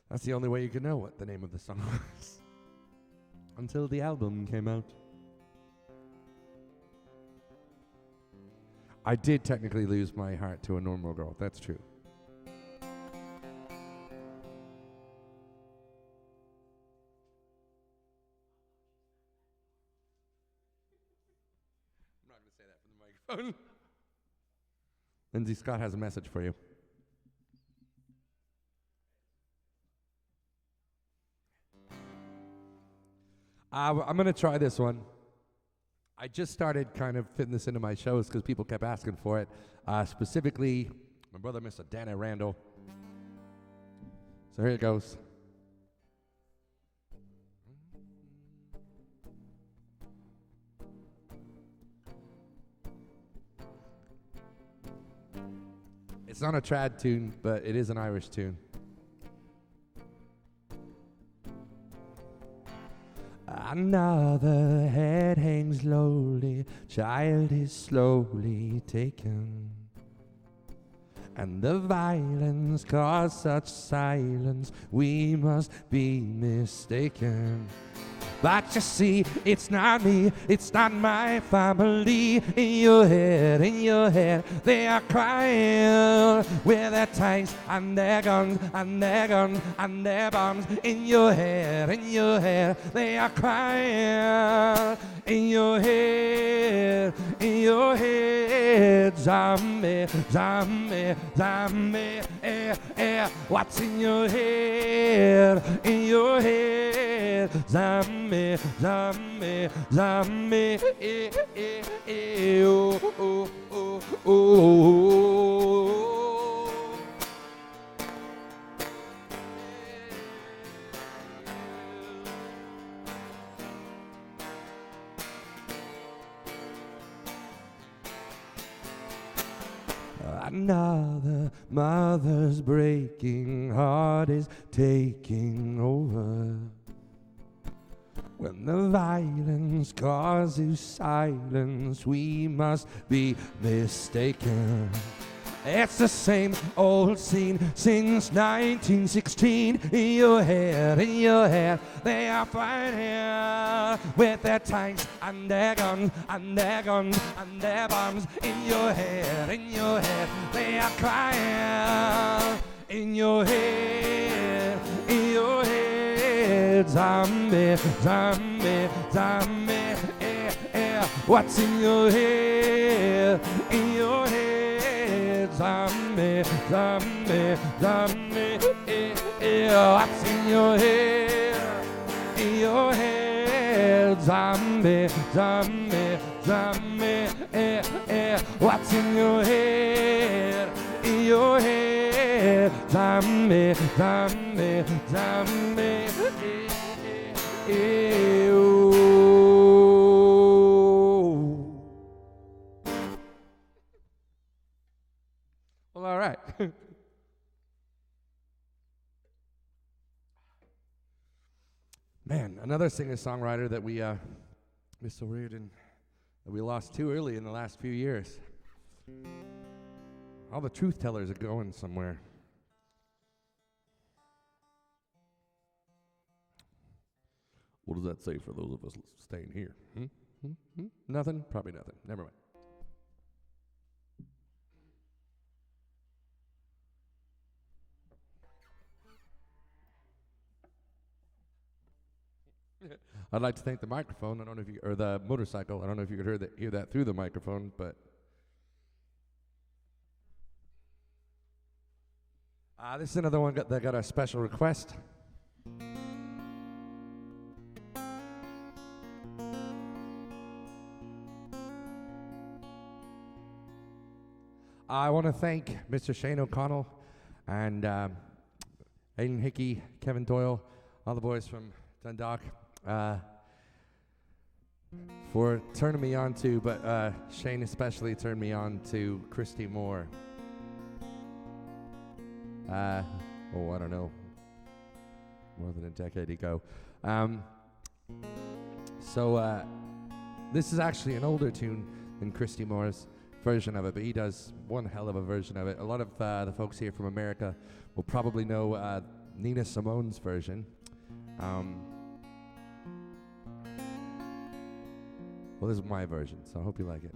That's the only way you could know what the name of the song was. Until the album came out. I did technically lose my heart to a normal girl. That's true. I'm not going to say that from the microphone. Lindsay Scott has a message for you. I'm going to try this one. I just started kind of fitting this into my shows because people kept asking for it. Specifically, my brother, Mr. Danny Randall. So here it goes. It's not a trad tune, but it is an Irish tune. Another head hangs lowly, child is slowly taken, and the violence caused such silence, we must be mistaken. But you see, it's not me, it's not my family. In your head, they are crying with their tanks and their guns and their guns and their bombs. In your head, they are crying. In your head, zombie, zombie, zombie, what's in your head? In your head, zombie, zombie, zombie, oh, oh, oh, oh. Another mother's breaking heart is taking over. When the violence causes silence, we must be mistaken. It's the same old scene since 1916. In your head, they are fighting with their tanks and their guns and their guns and their bombs. In your head, they are crying. In your head, zombie, zombie, zombie, what's in your head? In your head, zombie, zombie, zombie, what's in your head? In your head, zombie, zombie, zombie, what's in your head? In your head, zombie, zombie, zombie, Well, all right. Man, another singer-songwriter that we Mr. Reardon, that we lost too early in the last few years. All the truth tellers are going somewhere. What does that say for those of us staying here? Nothing? Probably nothing. Never mind. I'd like to thank the microphone. I don't know if you, or the motorcycle. I don't know if you could hear that through the microphone, but this is another one that got a special request. I want to thank Mr. Shane O'Connell and Aidan Hickey, Kevin Doyle, all the boys from Dundalk for turning me on to, but Shane especially turned me on to Christy Moore. I don't know, more than a decade ago. So this is actually an older tune than Christy Moore's version of it, but he does one hell of a version of it. A lot of the folks here from America will probably know Nina Simone's version. Well, this is my version, so I hope you like it.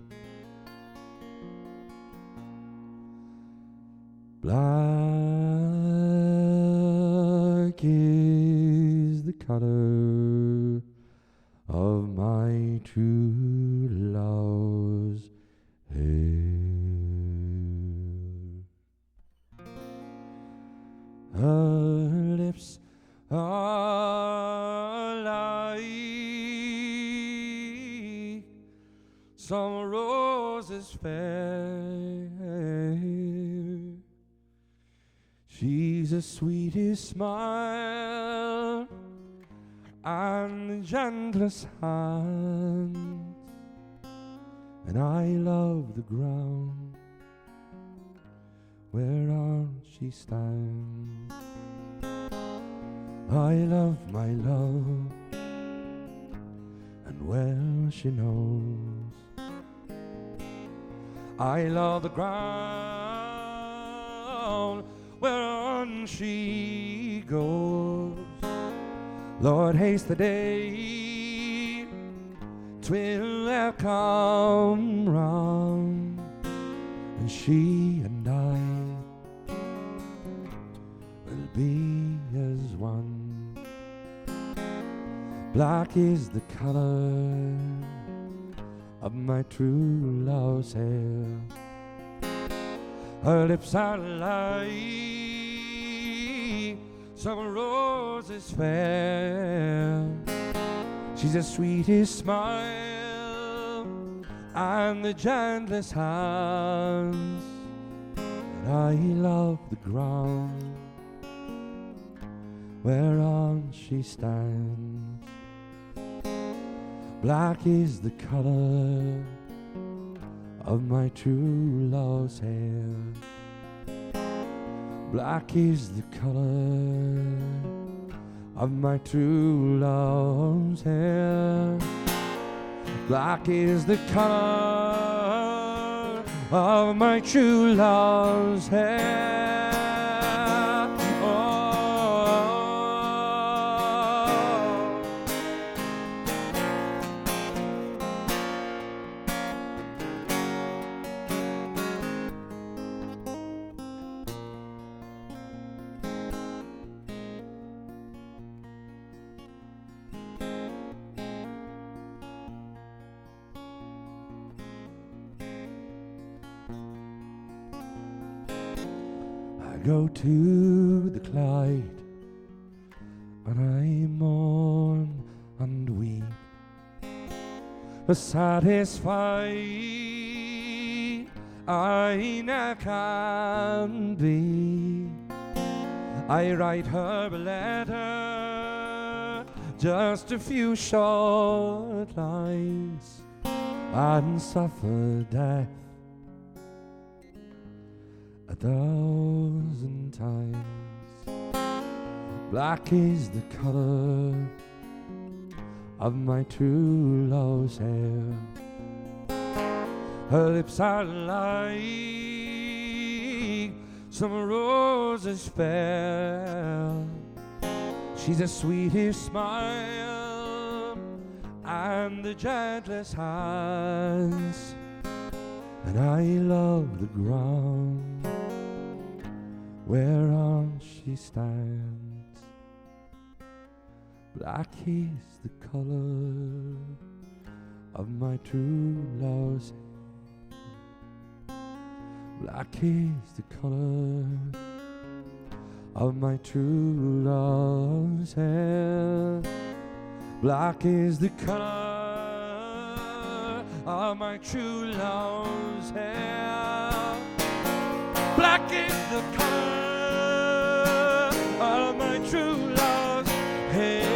Black is the color of my true love's hair. Her lips are like some roses fair. She's the sweetest smile and the gentlest hand, and I love the ground whereon she stands. I love my love, and well she knows. I love the ground whereon she goes. Lord, haste the day, 'twill have come round, and she and I will be as one. Black is the color of my true love's hair. Her lips are like some roses fair. She's the sweetest smile and the gentlest hands, and I love the ground whereon she stands. Black is the color of my true love's hair. Black is the color of my true love's hair. Black is the color of my true love's hair. Go to the Clyde, and I mourn and weep, satisfied I ne'er can be. I write her a letter, just a few short lines, and suffer death 1,000 times. Black is the color of my true love's hair. Her lips are like some roses fair. She's the sweetest smile and the gentlest hands, and I love the ground whereon she stands. Black is the color of my true love's hair. Black is the color of my true love's hair. Black is the color of my true love's hair. back in the car of my true love's head.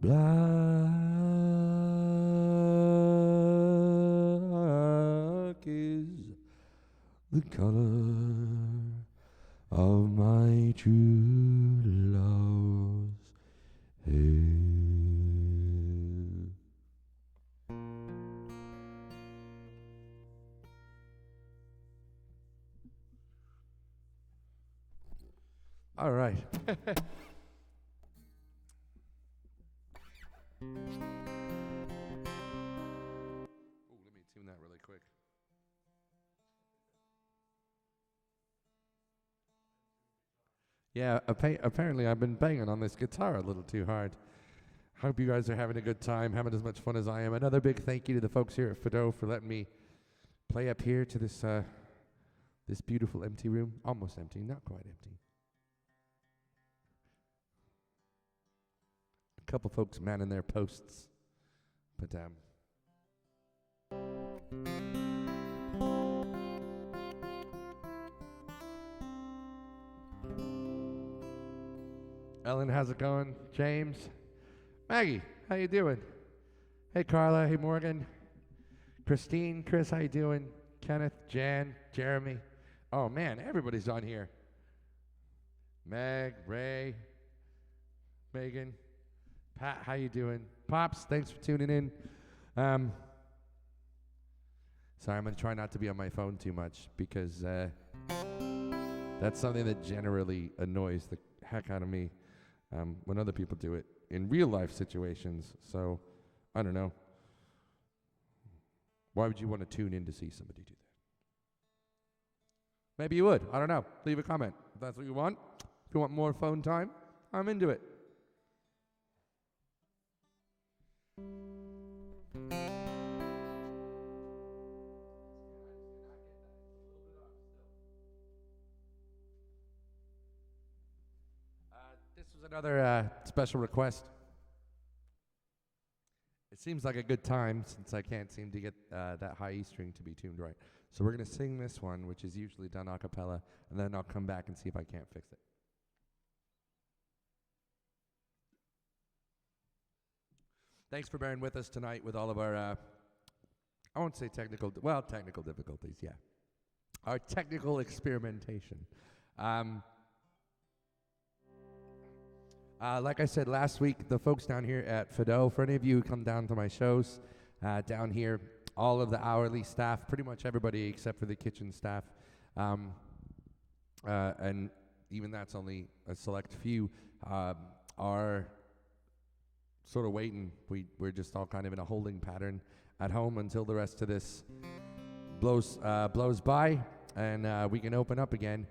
Black is the color of my true love's hair. All right. Let me tune that really quick. Yeah, apparently I've been banging on this guitar a little too hard. Hope you guys are having a good time, having as much fun as I am. Another big thank you to the folks here at Fadó for letting me play up here to this this beautiful empty room. Almost empty, not quite empty. A couple folks manning their posts, but Ellen, how's it going? James, Maggie, how you doing? Hey Carla, hey Morgan, Christine, Chris, how you doing? Kenneth, Jan, Jeremy. Oh man, everybody's on here. Meg, Ray, Megan, Pat, how you doing? Pops, thanks for tuning in. Sorry, I'm gonna try not to be on my phone too much because that's something that generally annoys the heck out of me when other people do it in real life situations. So, I don't know. Why would you want to tune in to see somebody do that? Maybe you would. I don't know. Leave a comment if that's what you want. If you want more phone time, I'm into it. This was another special request. It seems like a good time since I can't seem to get that high E string to be tuned right. So we're going to sing this one, which is usually done a cappella, and then I'll come back and see if I can't fix it. Thanks for bearing with us tonight with all of our, I won't say technical difficulties, yeah. Our technical experimentation. Like I said last week, the folks down here at Fadó, for any of you who come down to my shows down here, all of the hourly staff, pretty much everybody except for the kitchen staff, and even that's only a select few, are sort of waiting. We're just all kind of in a holding pattern at home until the rest of this blows by and we can open up again.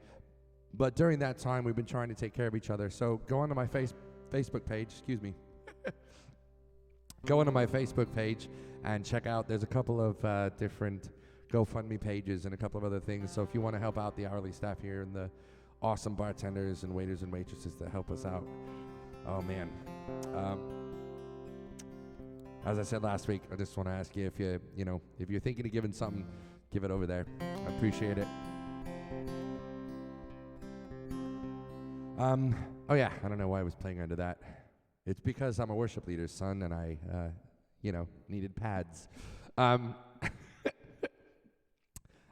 But during that time, we've been trying to take care of each other. So go onto my Facebook page, go onto my Facebook page and check out. There's a couple of different GoFundMe pages and a couple of other things. So if you want to help out the hourly staff here and the awesome bartenders and waiters and waitresses that help us out, oh man. As I said last week, I just want to ask you if if you're thinking of giving something, give it over there. I appreciate it. Oh yeah, I don't know why I was playing under that. It's because I'm a worship leader's son and I, needed pads. All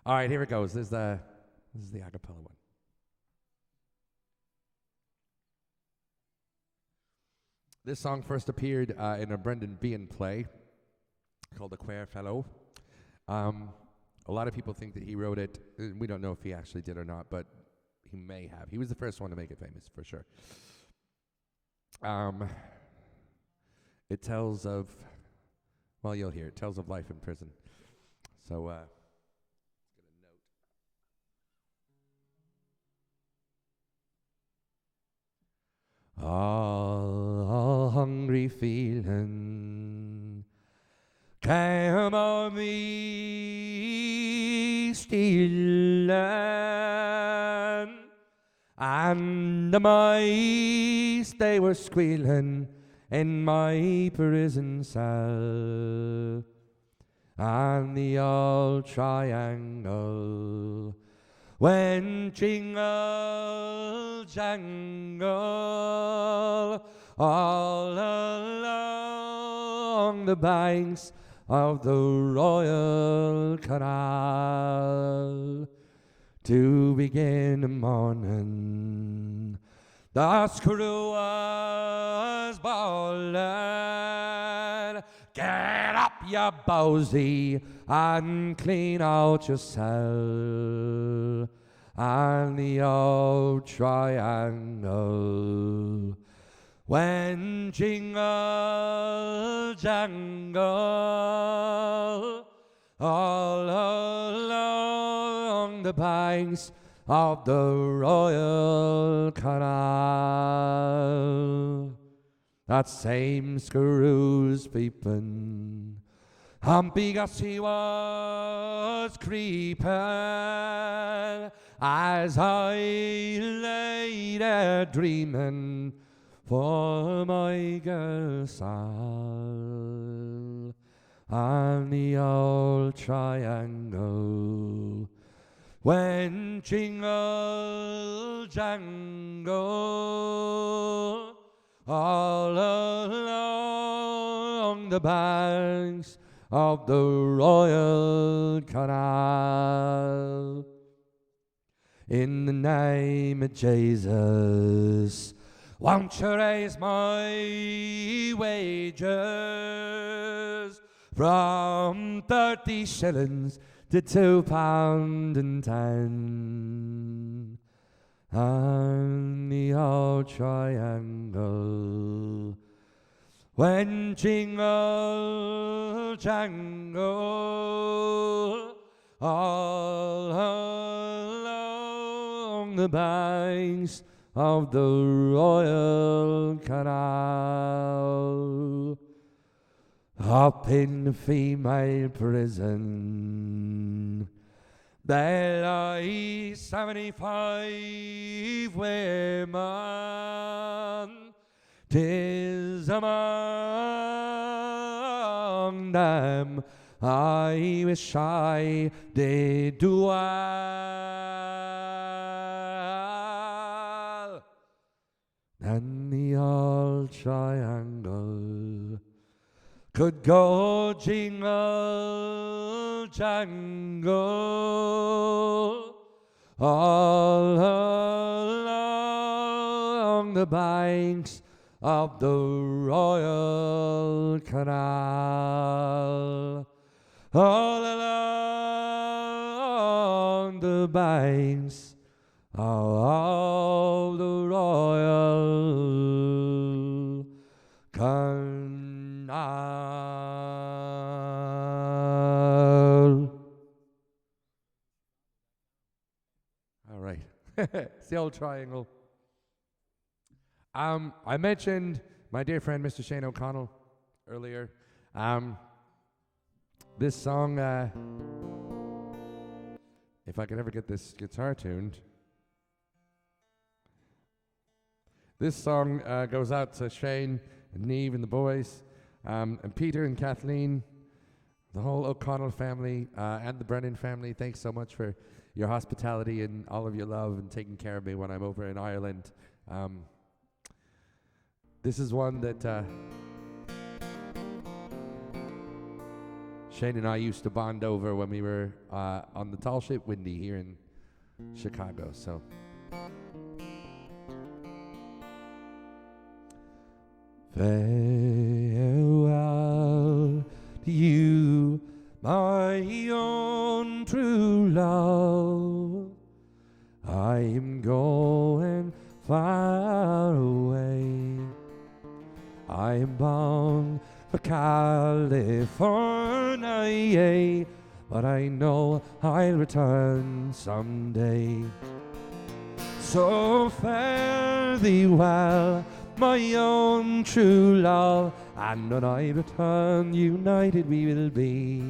right, here it goes. This is the a cappella one. This song first appeared in a Brendan Behan play called The Queer Fellow. A lot of people think that he wrote it. We don't know if he actually did or not, but he may have. He was the first one to make it famous, for sure. It tells of, well, you'll hear it tells of life in prison. So, let's get a note. All hungry feeling came on me still, and the mice they were squealing in my prison cell, and the old triangle went jingle jangle all along the banks of the Royal Canal. To begin the morning, the screw was bawling, "Get up, you bowsy, and clean out your cell." And the old triangle went jingle jangle all along the banks of the Royal Canal. That same screw's peeping, Humpy Gussie was creeping, as I lay there dreaming for my girl Sal. And the old triangle went jingle jangle all along the banks of the Royal Canal. In the name of Jesus, won't you raise my wages from 30 shillings to £2.10? And the old triangle went jingle jangle all along the banks of the Royal Canal. Up in the female prison there lie 75 women. 'Tis among them I wish I did dwell. And the old triangle could go jingle jangle all along the banks of the Royal Canal, all along the banks of the Royal Canal. All right. It's the old triangle. I mentioned my dear friend Mr. Shane O'Connell earlier. This song, if I could ever get this guitar tuned, this song goes out to Shane and Neve and the boys, and Peter and Kathleen, the whole O'Connell family, and the Brennan family. Thanks so much for your hospitality and all of your love and taking care of me when I'm over in Ireland. This is one that Shane and I used to bond over when we were on the tall ship Windy here in Chicago. So, farewell to you, my own true love. I am going far away. I am bound for California. but I know I'll return someday. So fare thee well, my own true love, and when I return, united we will be.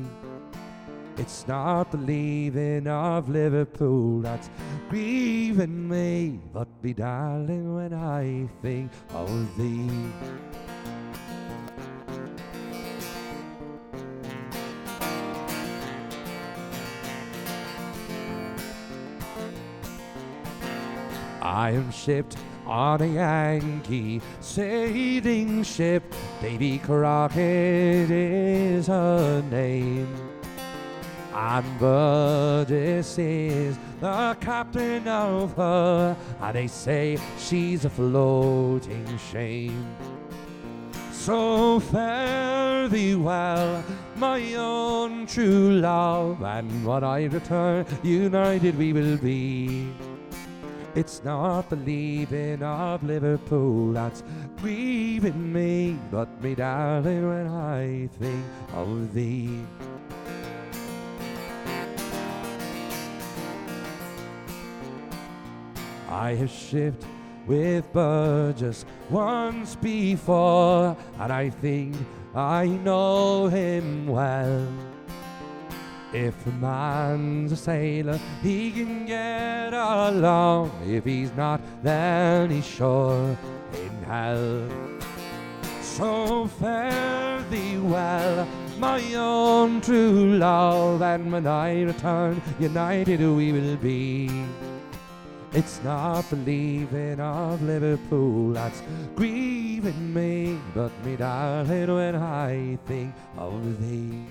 It's not the leaving of Liverpool that's grieving me, but me darling, when I think of thee. I am shipped on a Yankee sailing ship, Davy Crockett is her name. And Burgess is the captain of her, and they say she's a floating shame. So fare thee well, my own true love, and when I return, united we will be. It's not the leaving of Liverpool that's grieving me, but me darling, when I think of thee. I have shipped with Burgess once before, and I think I know him well. If a man's a sailor, he can get along. If he's not, then he's sure in hell. So fare thee well, my own true love, and when I return, united we will be. It's not the leaving of Liverpool that's grieving me, but me darling, when I think of thee.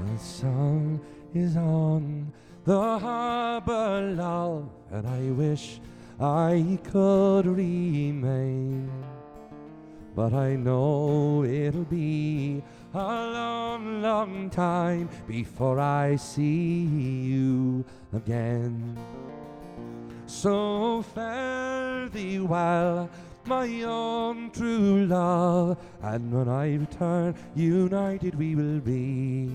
The sun is on the harbor, love, and I wish I could remain. But I know it'll be a long, long time before I see you again. So fare thee well, my own true love, and when I return, united we will be.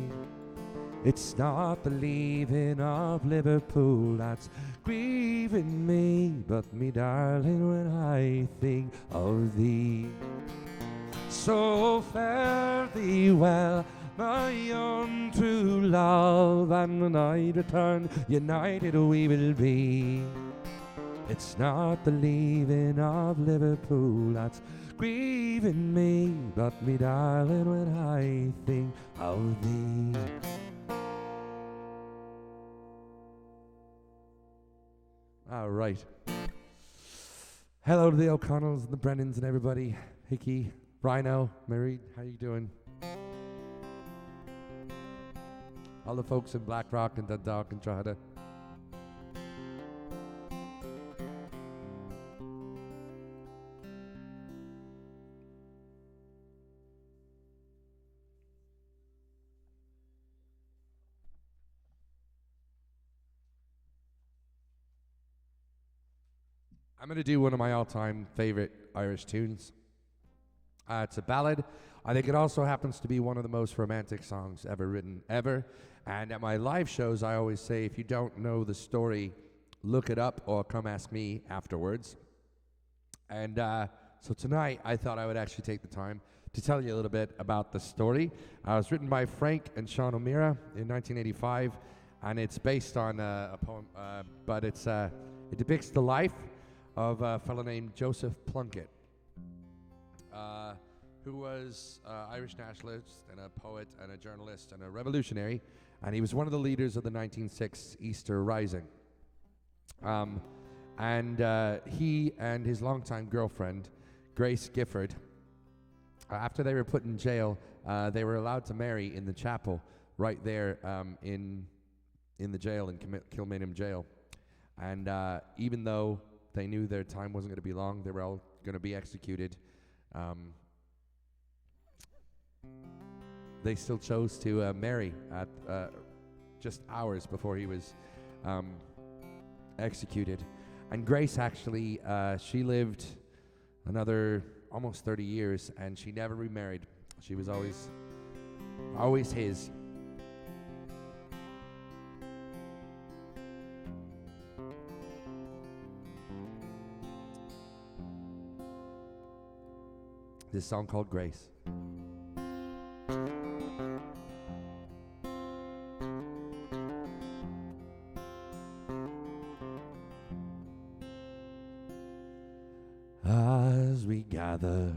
It's not the leaving of Liverpool that's grieving me, but me darling, when I think of thee. So fare thee well, my own true love, and when I return, united we will be. It's not the leaving of Liverpool that's grieving me, but me darling, when I think of thee. All right. Hello to the O'Connells and the Brennans and everybody. Hickey, Rhino, Mary, how you doing? All the folks in Blackrock and Dundalk and Drogheda. I'm going to do one of my all-time favorite Irish tunes. It's a ballad. I think it also happens to be one of the most romantic songs ever written, ever. And at my live shows, I always say, if you don't know the story, look it up or come ask me afterwards. And so tonight, I thought I would actually take the time to tell you a little bit about the story. It was written by Frank and Sean O'Meara in 1985, and it's based on a poem, but it depicts the life of a fellow named Joseph Plunkett, who was Irish nationalist and a poet and a journalist and a revolutionary, and he was one of the leaders of the 1906 Easter Rising. He and his longtime girlfriend, Grace Gifford, after they were put in jail, they were allowed to marry in the chapel right there in the jail, in Kilmainham jail. And even though they knew their time wasn't going to be long. They were all going to be executed. They still chose to marry at just hours before he was executed. And Grace actually, she lived another almost 30 years, and she never remarried. She was always his. This song called Grace. As we gather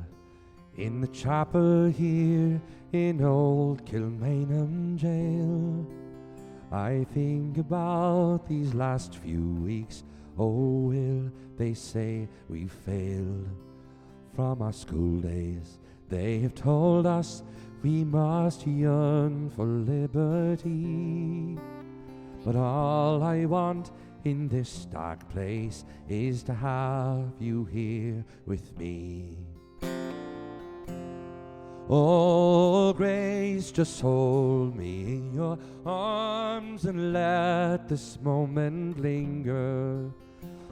in the chapel here in old Kilmainham jail, I think about these last few weeks. Oh, will they say we failed? From our school days, they have told us we must yearn for liberty. But all I want in this dark place is to have you here with me. Oh, Grace, just hold me in your arms and let this moment linger.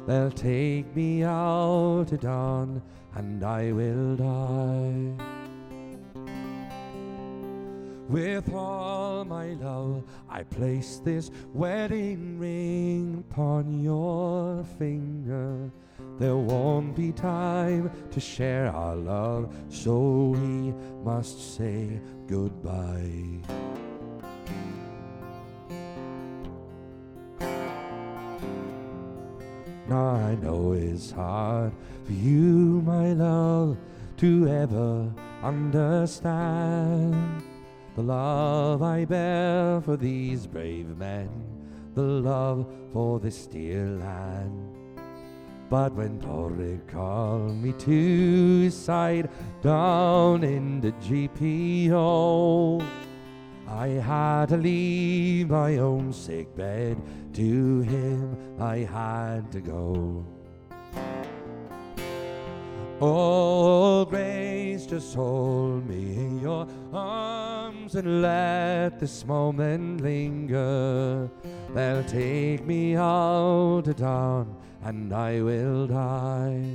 They'll take me out at dawn and I will die. With all my love, I place this wedding ring upon your finger. There won't be time to share our love, so we must say goodbye. Now I know it's hard for you, my love, to ever understand the love I bear for these brave men, the love for this dear land. But when Torrid called me to his side down in the GPO, I had to leave my own sick bed. To him I had to go. Oh, Grace, just hold me in your arms and let this moment linger. They'll take me out to dawn and I will die.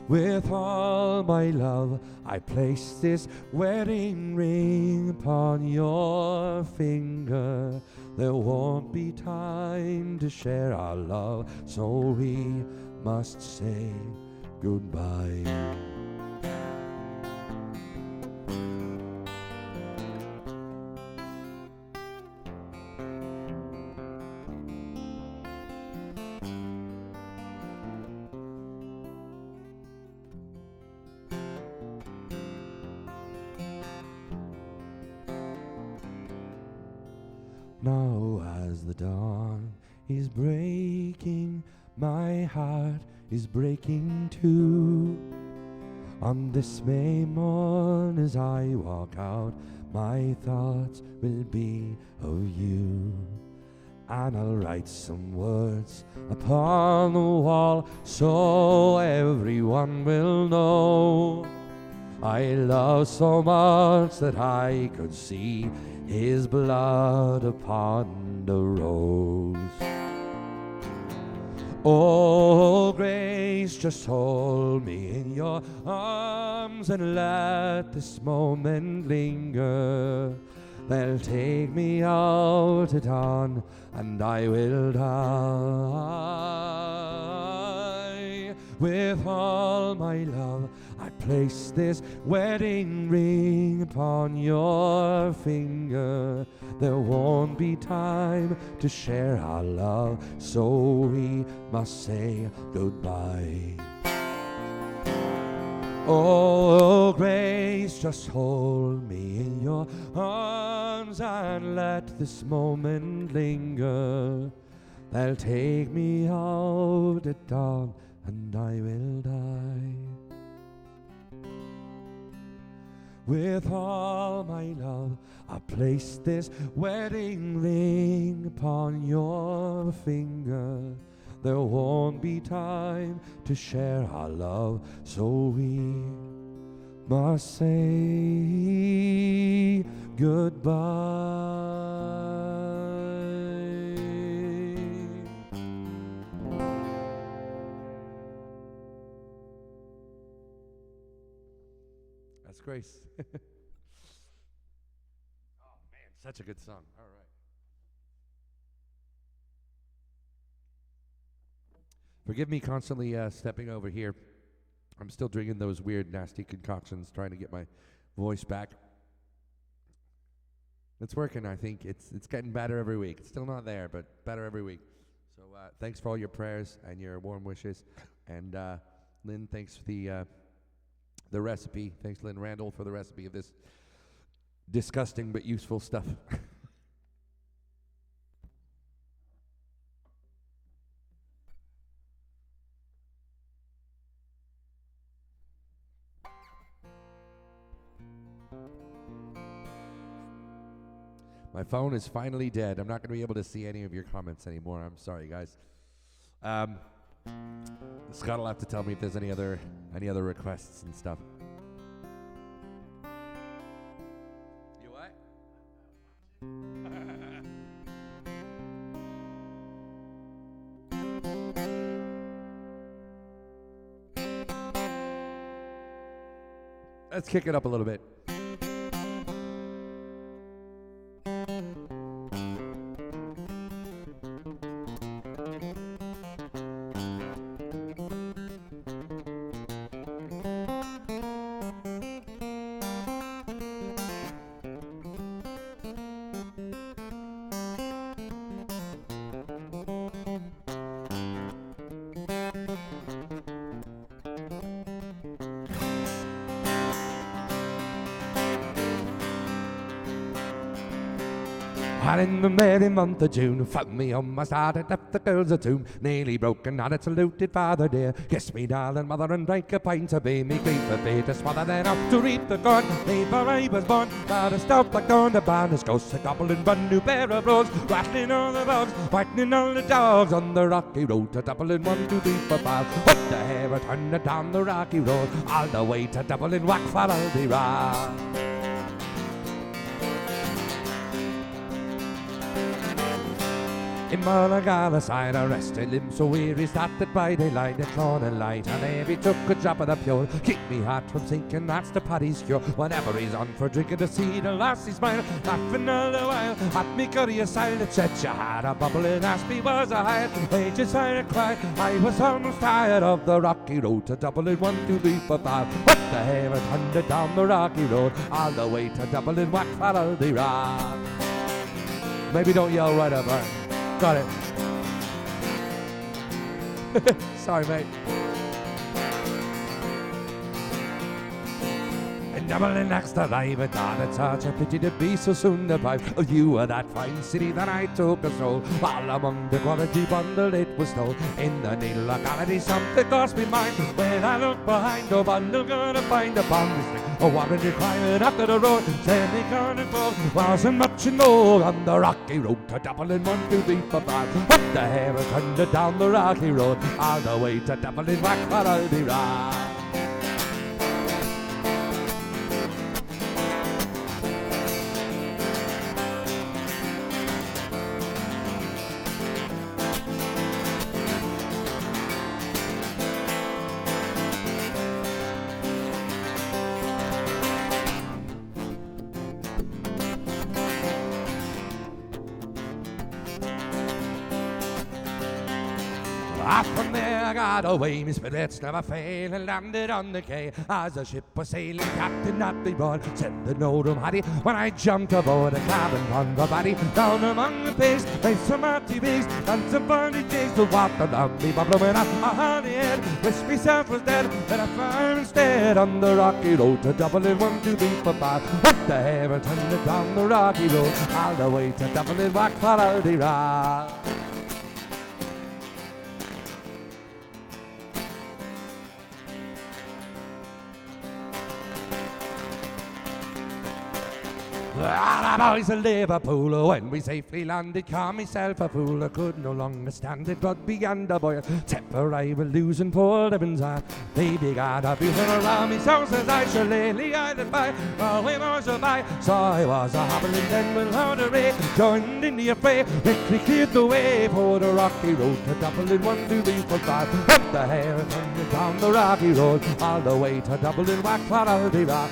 With all my love, I place this wedding ring upon your finger. There won't be time to share our love, so we must say goodbye. Now as the dawn is breaking, my heart is breaking too. On this May morn as I walk out, my thoughts will be of you. And I'll write some words upon the wall so everyone will know I love so much that I could see his blood upon the rose. Oh, Grace, just hold me in your arms and let this moment linger. They'll take me out at dawn and I will die. With all my love, I place this wedding ring upon your finger. There won't be time to share our love, so we must say goodbye. Oh, Grace, just hold me in your arms and let this moment linger. They'll take me out at dawn and I will die. With all my love, I place this wedding ring upon your finger. There won't be time to share our love, so we must say goodbye. That's Grace. Oh man, such a good song. All right. Forgive me constantly stepping over here. I'm still drinking those weird, nasty concoctions, trying to get my voice back. It's working, I think. It's getting better every week. It's still not there, but better every week. So thanks for all your prayers and your warm wishes. And Lynn, thanks for the recipe. Thanks, Lynn Randall, for the recipe of this disgusting but useful stuff. My phone is finally dead. I'm not going to be able to see any of your comments anymore. I'm sorry, guys. Scott will have to tell me if there's any other requests and stuff. You what? Let's kick it up a little bit. And in the merry month of June, found me on my side and left the girls a tomb. Nearly broken hearted, saluted father dear. Kissed me darling mother and drank a pint of beer. Me grief for fear to smother, then off to reap the corn. Before I was born, got a stout like on the barn. His ghost a gobbling run, new pair of roads. Rattling all the dogs, frightening all the dogs. On the rocky road to Dublin, 1, 2, 3, 4, 5. What the hare, I turned it down the rocky road. All the way to Dublin, whack for all the rock. In Mullingar side, I rested him so weary, started by daylight, the corn and light, and every took a drop of the pure. Keep me heart from sinking, that's the Paddy's cure. Whenever he's on for drinking to see the lassie smile, laughing all the while, at me curious style, it said she had a bubble and asked me was I hired. Ages I cried, I was almost tired of the rocky road to Dublin, 1, 2, 3, 4, 5. What the hare, I turned it down the rocky road, all the way to Dublin, whack for all the rock. Maybe don't yell right up, right? Got it. Sorry, mate. And Dublin next alive, and God, it's such a pity to be so soon deprived of you of that fine city that I took a stroll. While among the quality bundle it was told, in the needle locality something crossed me mind. When I look behind, no bundle gonna find upon this thing. Oh, what did you climbing after the road? Semi-carnival wasn't much in more on the rocky road to Dublin, 1, 2, 3, 4, 5. What the hare, I turned it down the rocky road, all the way to Dublin, whack for all the rock. From there I got away, my spirits never fail, and landed on the quay. As the ship was sailing, captain at the board said the no room haddy. When I jumped aboard a cabin on the body, down among the pigs, made some hearty bigs, and some funny jigs. The water down me bubbling up my honey head. Wished myself was dead, then I found instead on the rocky road to Dublin, 1, 2, 3, 4, 5. What the hare, I turned it down the rocky road, all the way to Dublin, whack for all the rock. Ah, the boys of Liverpool, when we safely landed, called myself a fool. I could no longer stand it, but began to boil. Temper I was losing poor livings. Baby got a beautiful around me, so says I shall lay the island by. All we was by, so I was a hobbling, then we'll hold a ray. Joined in the affray, quickly cleared the way for the rocky road to Dublin. 1, 2, 3, 4, 5. Up the hair and down the rocky road, all the way to Dublin. Whack for all the rock.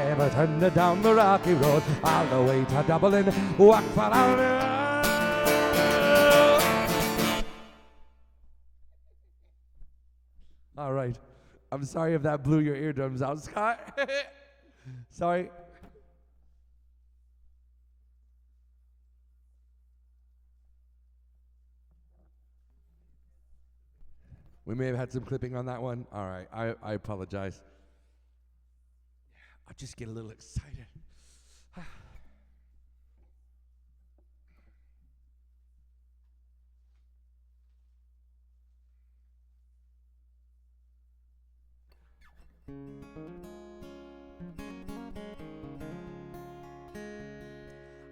Ever turned it down the rocky road, all the way to Dublin. Whack for all the rock. All right. I'm sorry if that blew your eardrums out, Scott. Sorry. We may have had some clipping on that one. All right. I apologize. I just get a little excited.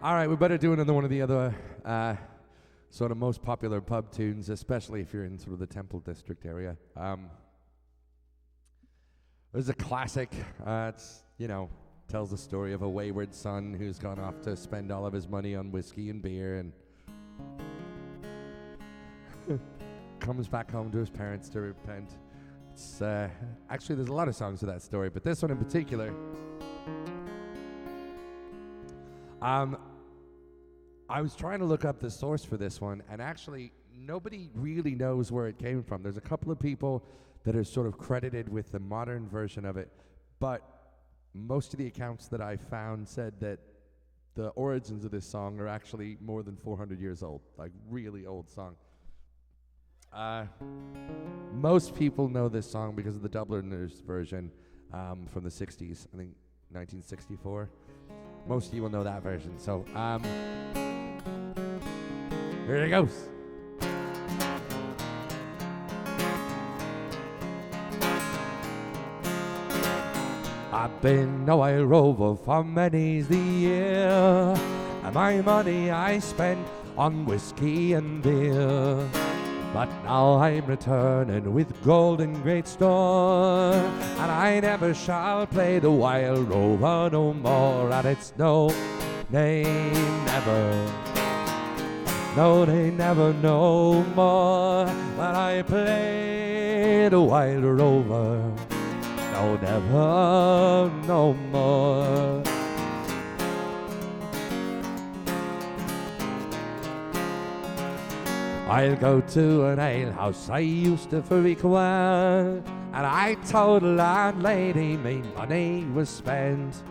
All right, we better do another one of the other sort of most popular pub tunes, especially if you're in sort of the Temple District area. There's a classic. It's, you know, tells the story of a wayward son who's gone off to spend all of his money on whiskey and beer and comes back home to his parents to repent. It's actually, there's a lot of songs with that story, but this one in particular. I was trying to look up the source for this one, and actually nobody really knows where it came from. There's a couple of people that are sort of credited with the modern version of it, but most of the accounts that I found said that the origins of this song are actually more than 400 years old, like really old song. Most people know this song because of the Dubliners version from the 60s, I think 1964. Most of you will know that version, so here it goes. I've been a wild rover for many's the year, and my money I spent on whiskey and beer. But now I'm returning with gold in great store, and I never shall play the wild rover no more. And it's no, they never, no, they never no more. When I play the wild rover, no, never no more. I'll go to an alehouse I used to frequent, and I told the landlady my money was spent.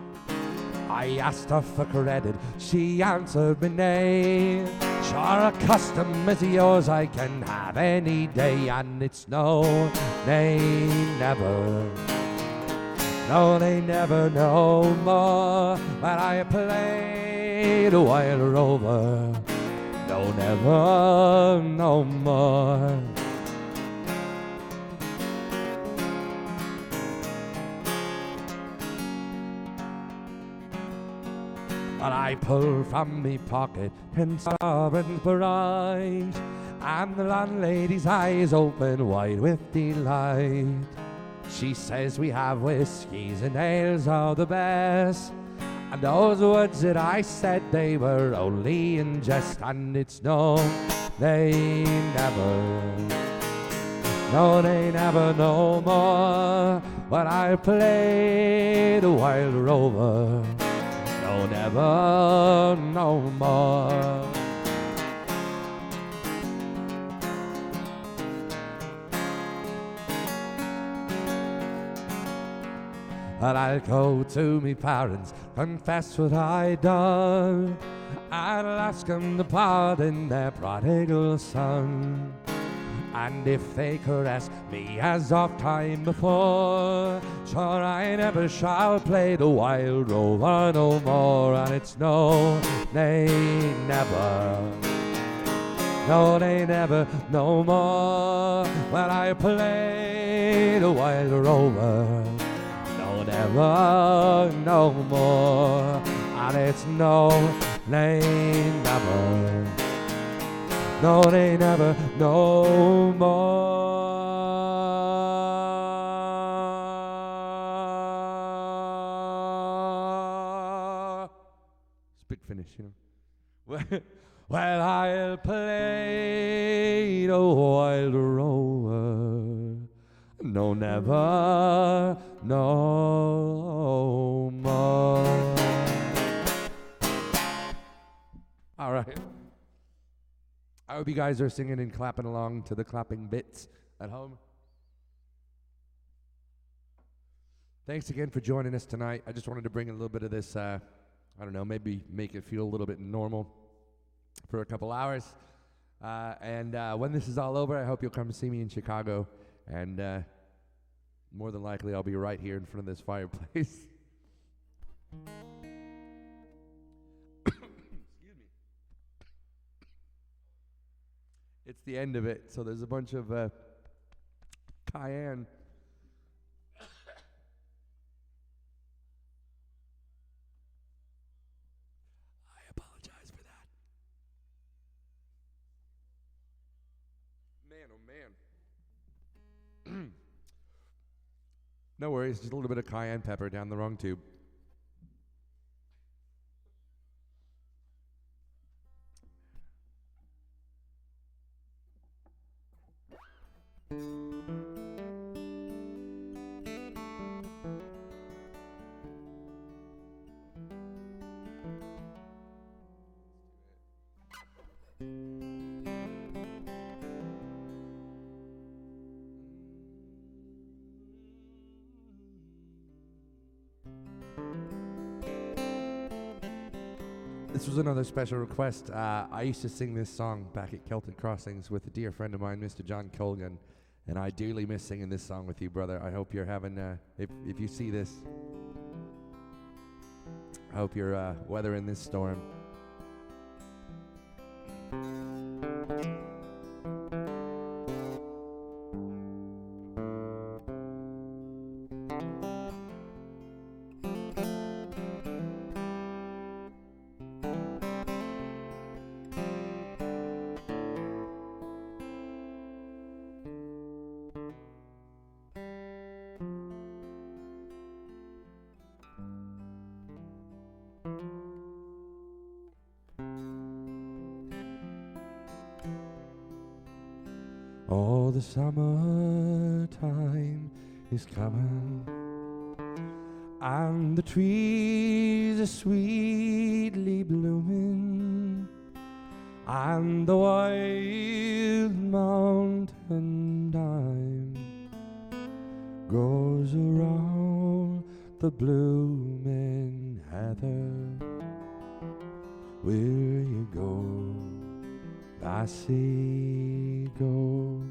I asked her for credit, she answered me nay. Sure, a custom as yours I can have any day, and it's no, they never, no, they never no more. When I play the wild rover, no, never no more. But I pull from me pocket 10 sovereigns bright, and the landlady's eyes open wide with delight. She says we have whiskies and ales are the best, and those words that I said, they were only in jest. And it's no, they never, no, they never no more. When I play the wild rover, no, never no more. And I'll go to me parents, confess what I done, and I'll ask them to pardon their prodigal son. And if they caress me as oft time before, sure I never shall play the wild rover no more. And it's no, they never, no, they never no more. When I play the wild rover, never no more. And it's no, they never, no, they never, no more. It's a big finish, you know. Well, I'll play the wild rover, no, never, no more. All right. I hope you guys are singing and clapping along to the clapping bits at home. Thanks again for joining us tonight. I just wanted to bring a little bit of this, I don't know, maybe make it feel a little bit normal for a couple hours. And when this is all over, I hope you'll come see me in Chicago. And more than likely, I'll be right here in front of this fireplace. Excuse me. It's the end of it, so there's a bunch of cayenne. I apologize for that. Man, oh man. No worries, just a little bit of cayenne pepper down the wrong tube. This was another special request. I used to sing this song back at Celtic Crossings with a dear friend of mine, Mr. John Colgan, and I dearly miss singing this song with you, brother. I hope you're having, if you see this, I hope you're weathering this storm. Oh, the summertime is coming, and the trees are sweetly blooming, and the wild mountain thyme grows around the blooming heather. Where you go, lassie, go,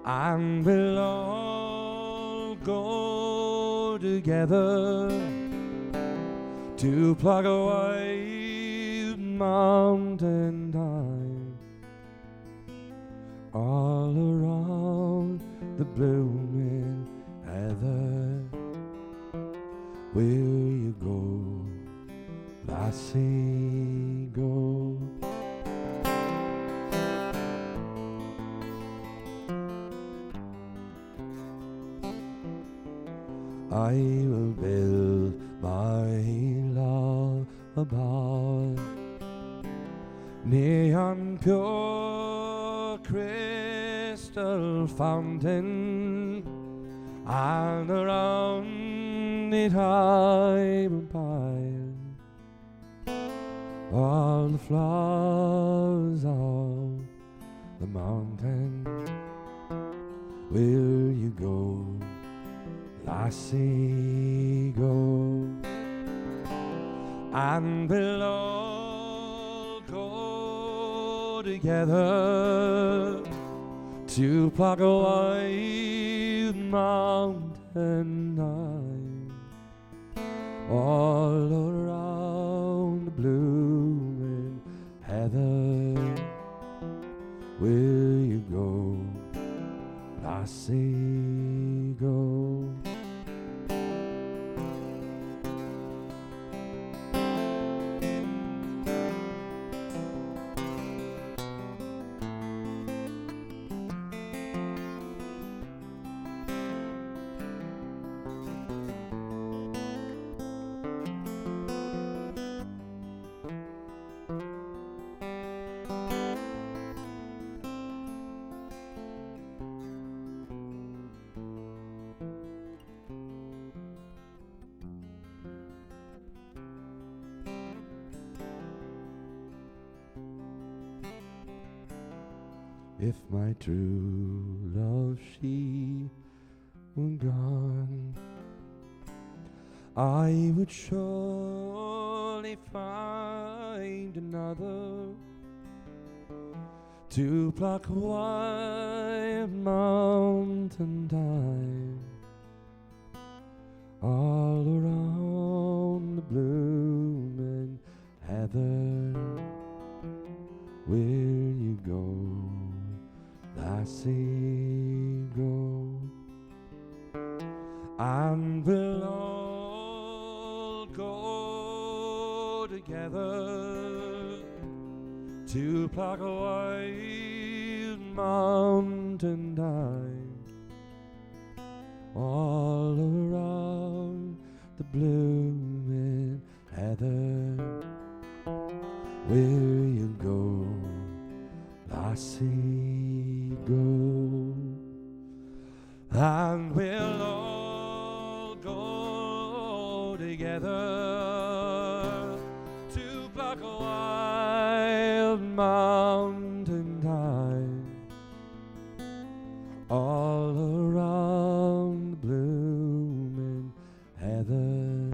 and we'll all go together to pluck a wild mountain thyme all around the blooming heather. Where you go, lassie, go. I will build my love about near yon pure crystal fountain, and around it I will pile all the flowers of the mountain. Will you go, lassie, go, and we'll all go together to pluck a wild mountain thyme all around the blooming heather. Will you go, lassie, go? if my true love she were gone, I would surely find another to pluck white mountain thyme all around the blooming heather. Where you go, lassie, go, and we'll all go together to pluck a white mountain thyme all around the blooming heather. Where you go, lassie, go, and we'll all go together to pluck a wild mountain thyme all around the blooming heather.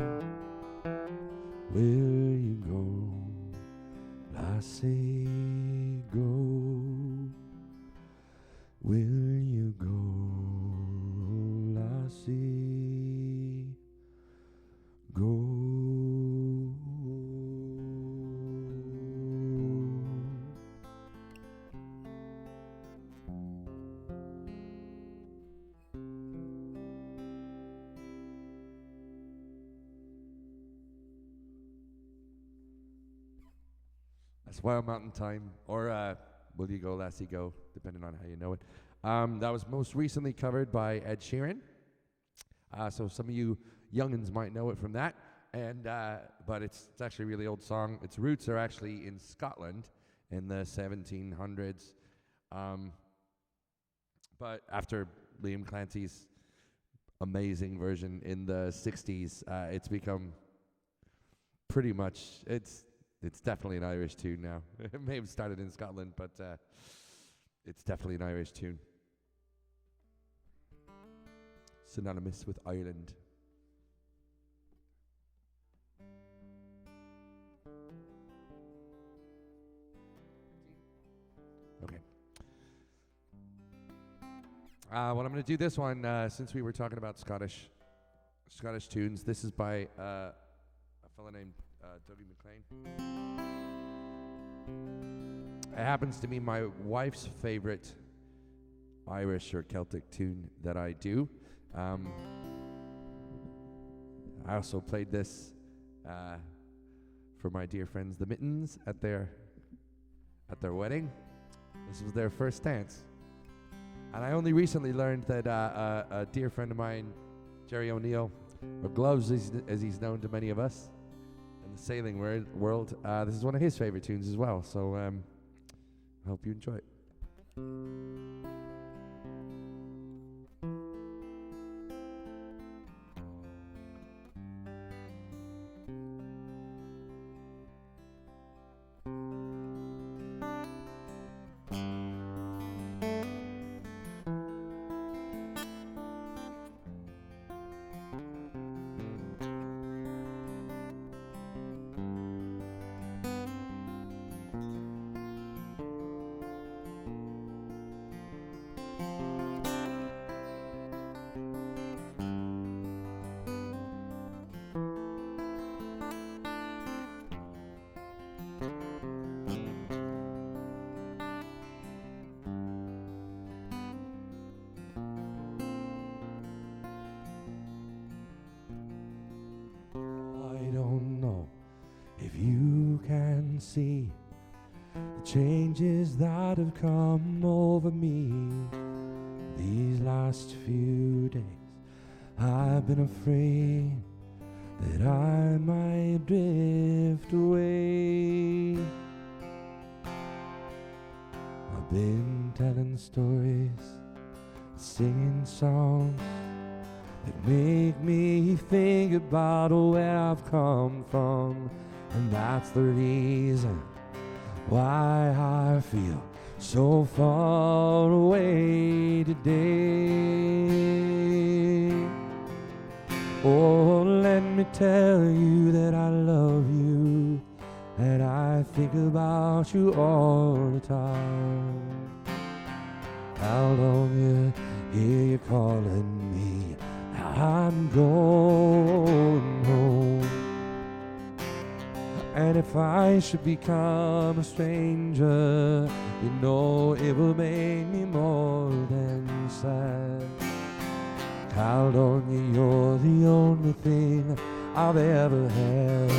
Where you go, lassie, go, will you go, lassie, go. That's Wild Mountain Thyme, or Will You Go, Lassie, Go, depending on how you know it. That was most recently covered by Ed Sheeran. So some of you youngins might know it from that. And but it's actually a really old song. Its roots are actually in Scotland in the 1700s. But after Liam Clancy's amazing version in the 60s, it's become pretty much, it's definitely an Irish tune now. It may have started in Scotland, but it's definitely an Irish tune. Synonymous with Ireland. Okay. Well, I'm going to do this one since we were talking about Scottish tunes. This is by a fellow named Dougie MacLean. It happens to be my wife's favorite Irish or Celtic tune that I do. I also played this for my dear friends the Mittens at their wedding. This was their first dance. And I only recently learned that a dear friend of mine, Jerry O'Neill, or Gloves as he's known to many of us in the sailing world, this is one of his favorite tunes as well. So I hope you enjoy it. See the changes that have come over me these last few days. I've been afraid that I might drift away. I've been telling stories, singing songs that make me think about where I've come from. And that's the reason why I feel so far away today. Oh, let me tell you that I love you, and I think about you all the time. How long you hear you calling me, I'm going home. And if I should become a stranger, you know it will make me more than sad. Caledonia, you're the only thing I've ever had.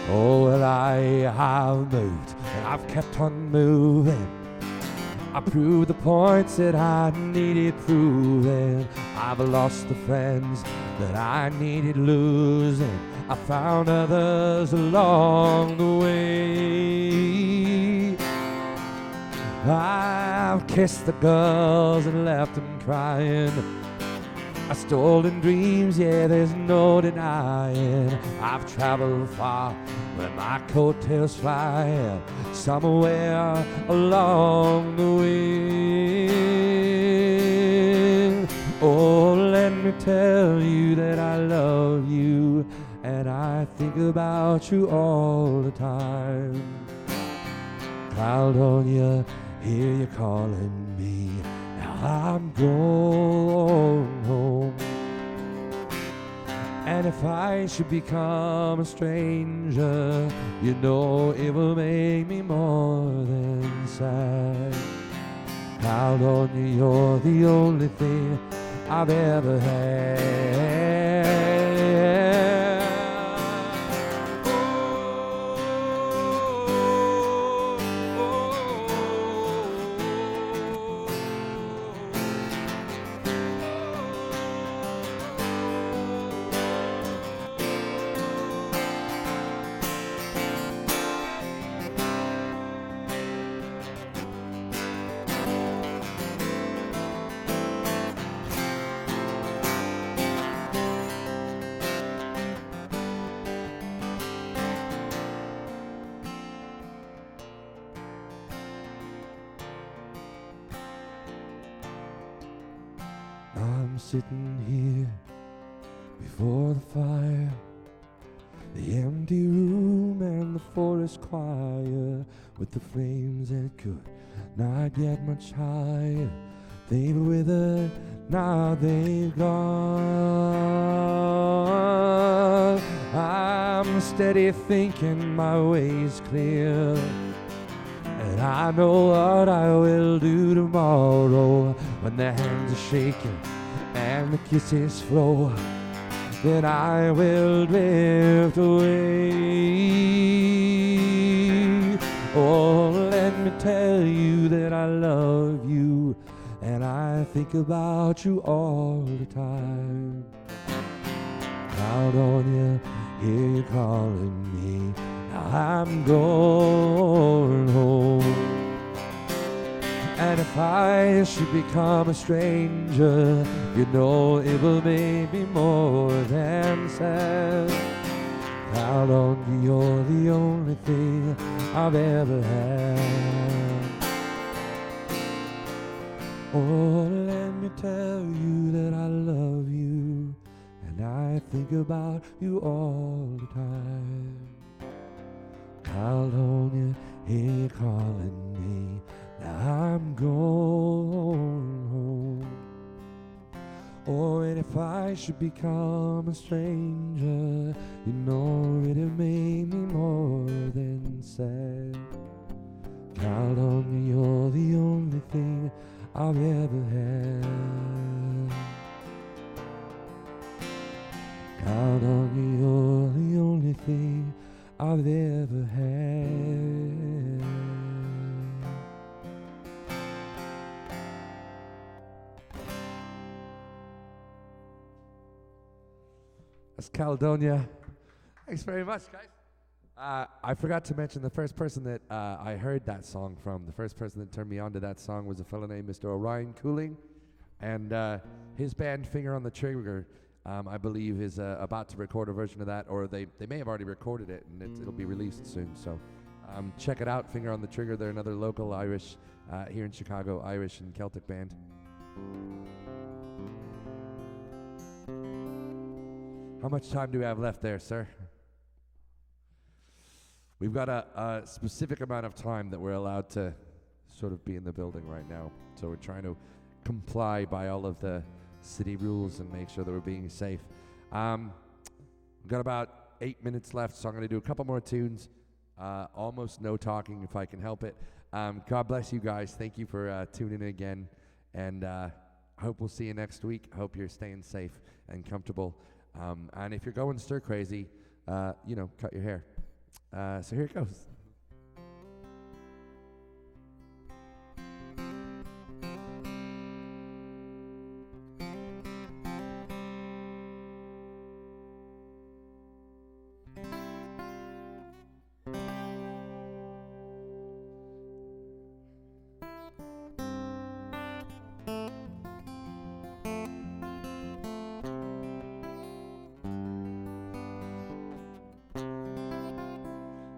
Oh, well, I have moved, and I've kept on moving. I proved the points that I needed proving. I've lost the friends that I needed losing. I found others along the way. I've kissed the girls and left them crying. I've stolen dreams, yeah, there's no denying. I've traveled far where my coattails fly, somewhere along the way. Oh, let me tell you that I love you, and I think about you all the time. Caledonia, hear you calling me, now I'm going home. And if I should become a stranger, you know it will make me more than sad. Caledonia, you're the only thing I've ever had. I'm sitting here before the fire, the empty room and the forest choir, with the flames that could not get much higher. They've withered, now they've gone. I'm steady thinking my way's clear, and I know what I will do tomorrow. When the hands are shaking and the kisses flow, then I will drift away. Oh, let me tell you that I love you, and I think about you all the time. Caledonia, hear you calling me, now I'm going home. And if I should become a stranger, you know it will make me more than sad. Caledonia, you're the only thing I've ever had. Oh, let me tell you that I love you, and I think about you all the time. Caledonia, hear you calling me, now I'm going home. Oh, and if I should become a stranger, you know it'll make me more than sad. Caledonia, you're the only thing I've ever had. Caledonia, you're the only thing I've ever had. That's Caledonia. Thanks very much, guys. I forgot to mention the first person that I heard that song from. The first person that turned me on to that song was a fellow named Mr. Orion Cooling, and his band Finger on the Trigger, I believe, is about to record a version of that, or they may have already recorded it, and it'll be released soon. So check it out, Finger on the Trigger. They're another local Irish, here in Chicago, Irish and Celtic band. How much time do we have left there, sir? We've got a specific amount of time that we're allowed to sort of be in the building right now. So we're trying to comply by all of the city rules and make sure that we're being safe. We've got about 8 minutes left, so I'm going to do a couple more tunes. Almost no talking if I can help it. God bless you guys. Thank you for tuning in again. And I hope we'll see you next week. I hope you're staying safe and comfortable. And if you're going stir crazy, cut your hair. So here it goes.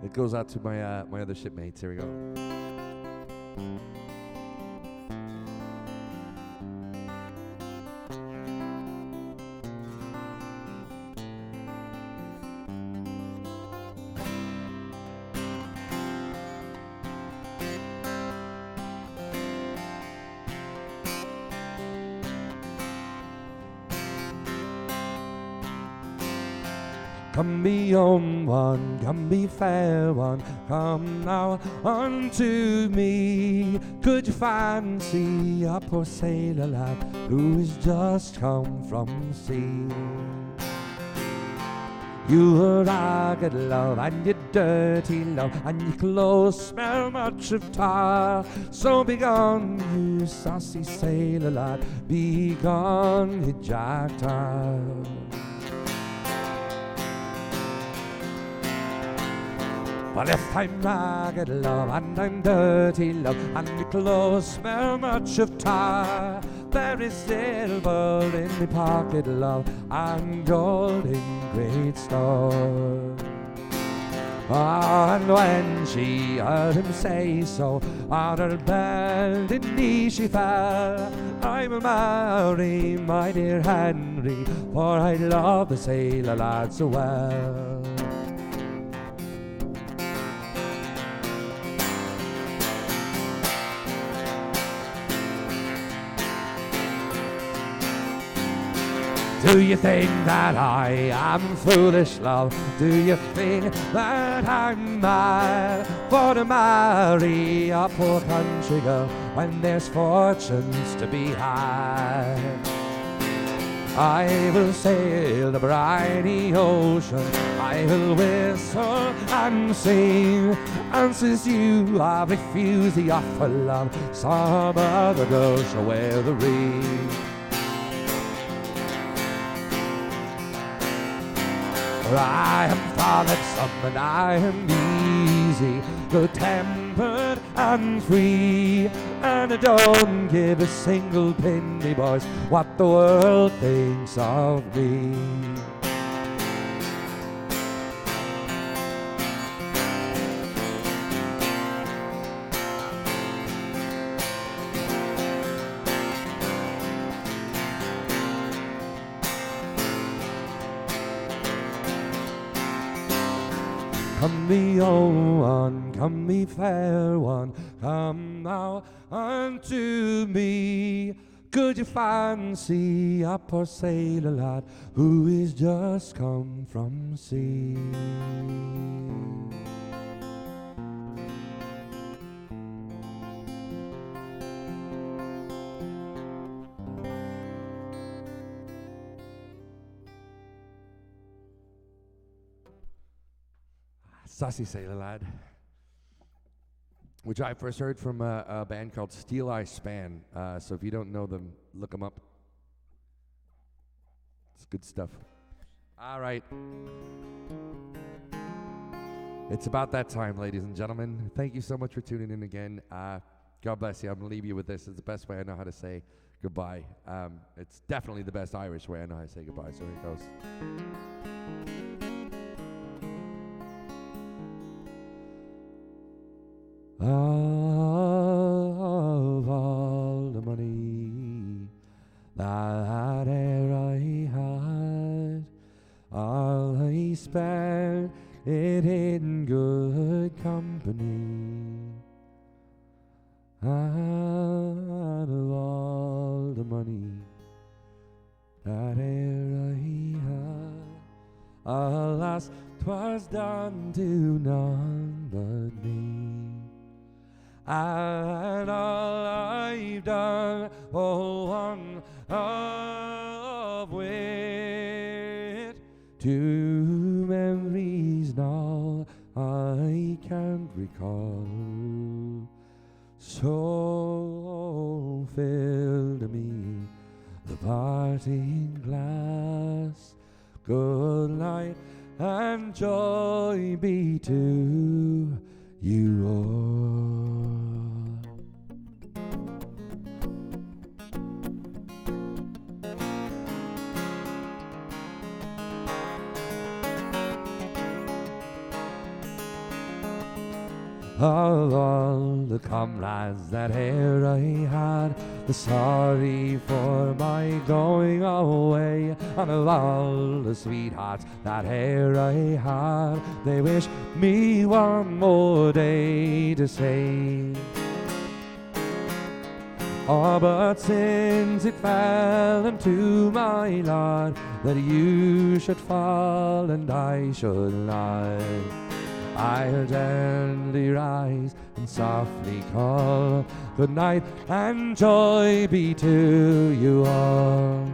It goes out to my my other shipmates. Here we go. Come be young one, come be fair one, come now unto me. Could you fancy a poor sailor lad who is just come from sea? You ragged love and you dirty love, and your clothes smell much of tar. So be gone, you saucy sailor lad, be gone, you jack tar. Well, if I'm ragged love and I'm dirty love, and my clothes smell much of tar, there is silver in my pocket, love, and gold in great store. And when she heard him say so, on her bended knee she fell. I will marry my dear Henry, for I love the sailor lad so well. Do you think that I am foolish, love? Do you think that I'm mad for to marry a poor country girl when there's fortunes to be had? I will sail the briny ocean, I will whistle and sing, and since you have refused the offer, love, some other girl shall wear the ring. For I am frolicsome and I am easy, good-tempered and free, and I don't give a single penny, boys, what the world thinks of me. Come me old one, come me fair one, come now unto me. Could you fancy a poor sailor lad who is just come from sea? Saucy Sailor Lad, which I first heard from a band called Steel Eye Span. So if you don't know them, look them up. It's good stuff. All right. It's about that time, ladies and gentlemen. Thank you so much for tuning in again. God bless you. I'm going to leave you with this. It's the best way I know how to say goodbye. It's definitely the best Irish way I know how to say goodbye, so here it goes. Of all the money that e'er I had, all I spent it in good company. And of all the money that e'er I had, alas, 'twas done to none but me. And all I've done, oh, one of wit, to memories now I can't recall. So fill to me the parting glass. Good night and joy be to you all. Of all the comrades that e'er I had, the sorry for my going away, and of all the sweethearts that e'er I had, they wish me one more day to say. Oh, but since it fell into my lot that you should fall and I should lie, I'll gently rise and softly call good night and joy be to you all.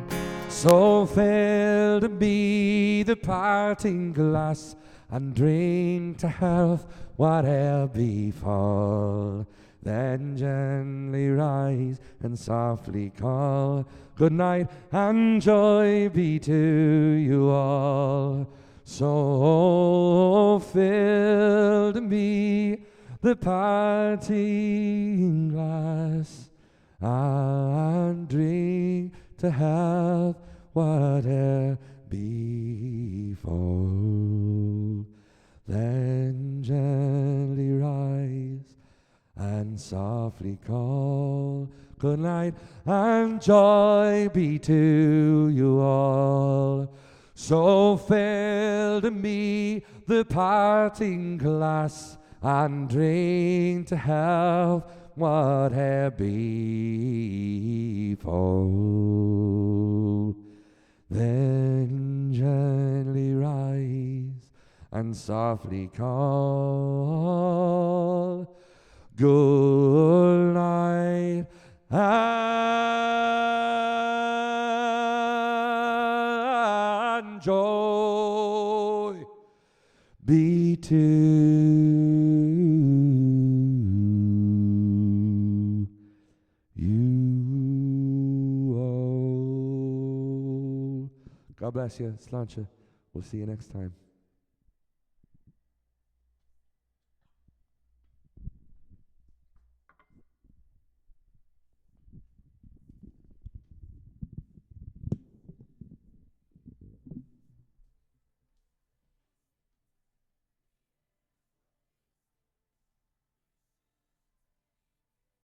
So fill to me the parting glass and drink to health whate'er befall. Then gently rise and softly call good night and joy be to you all. So fill to me the parting glass and drink to health whate'er befall. Then gently rise and softly call good night and joy be to you all. So fill to me the parting glass and drink to health whate'er befall. Then gently rise and softly call good night and joy be to you all. God bless you. Sláinte. We'll see you next time.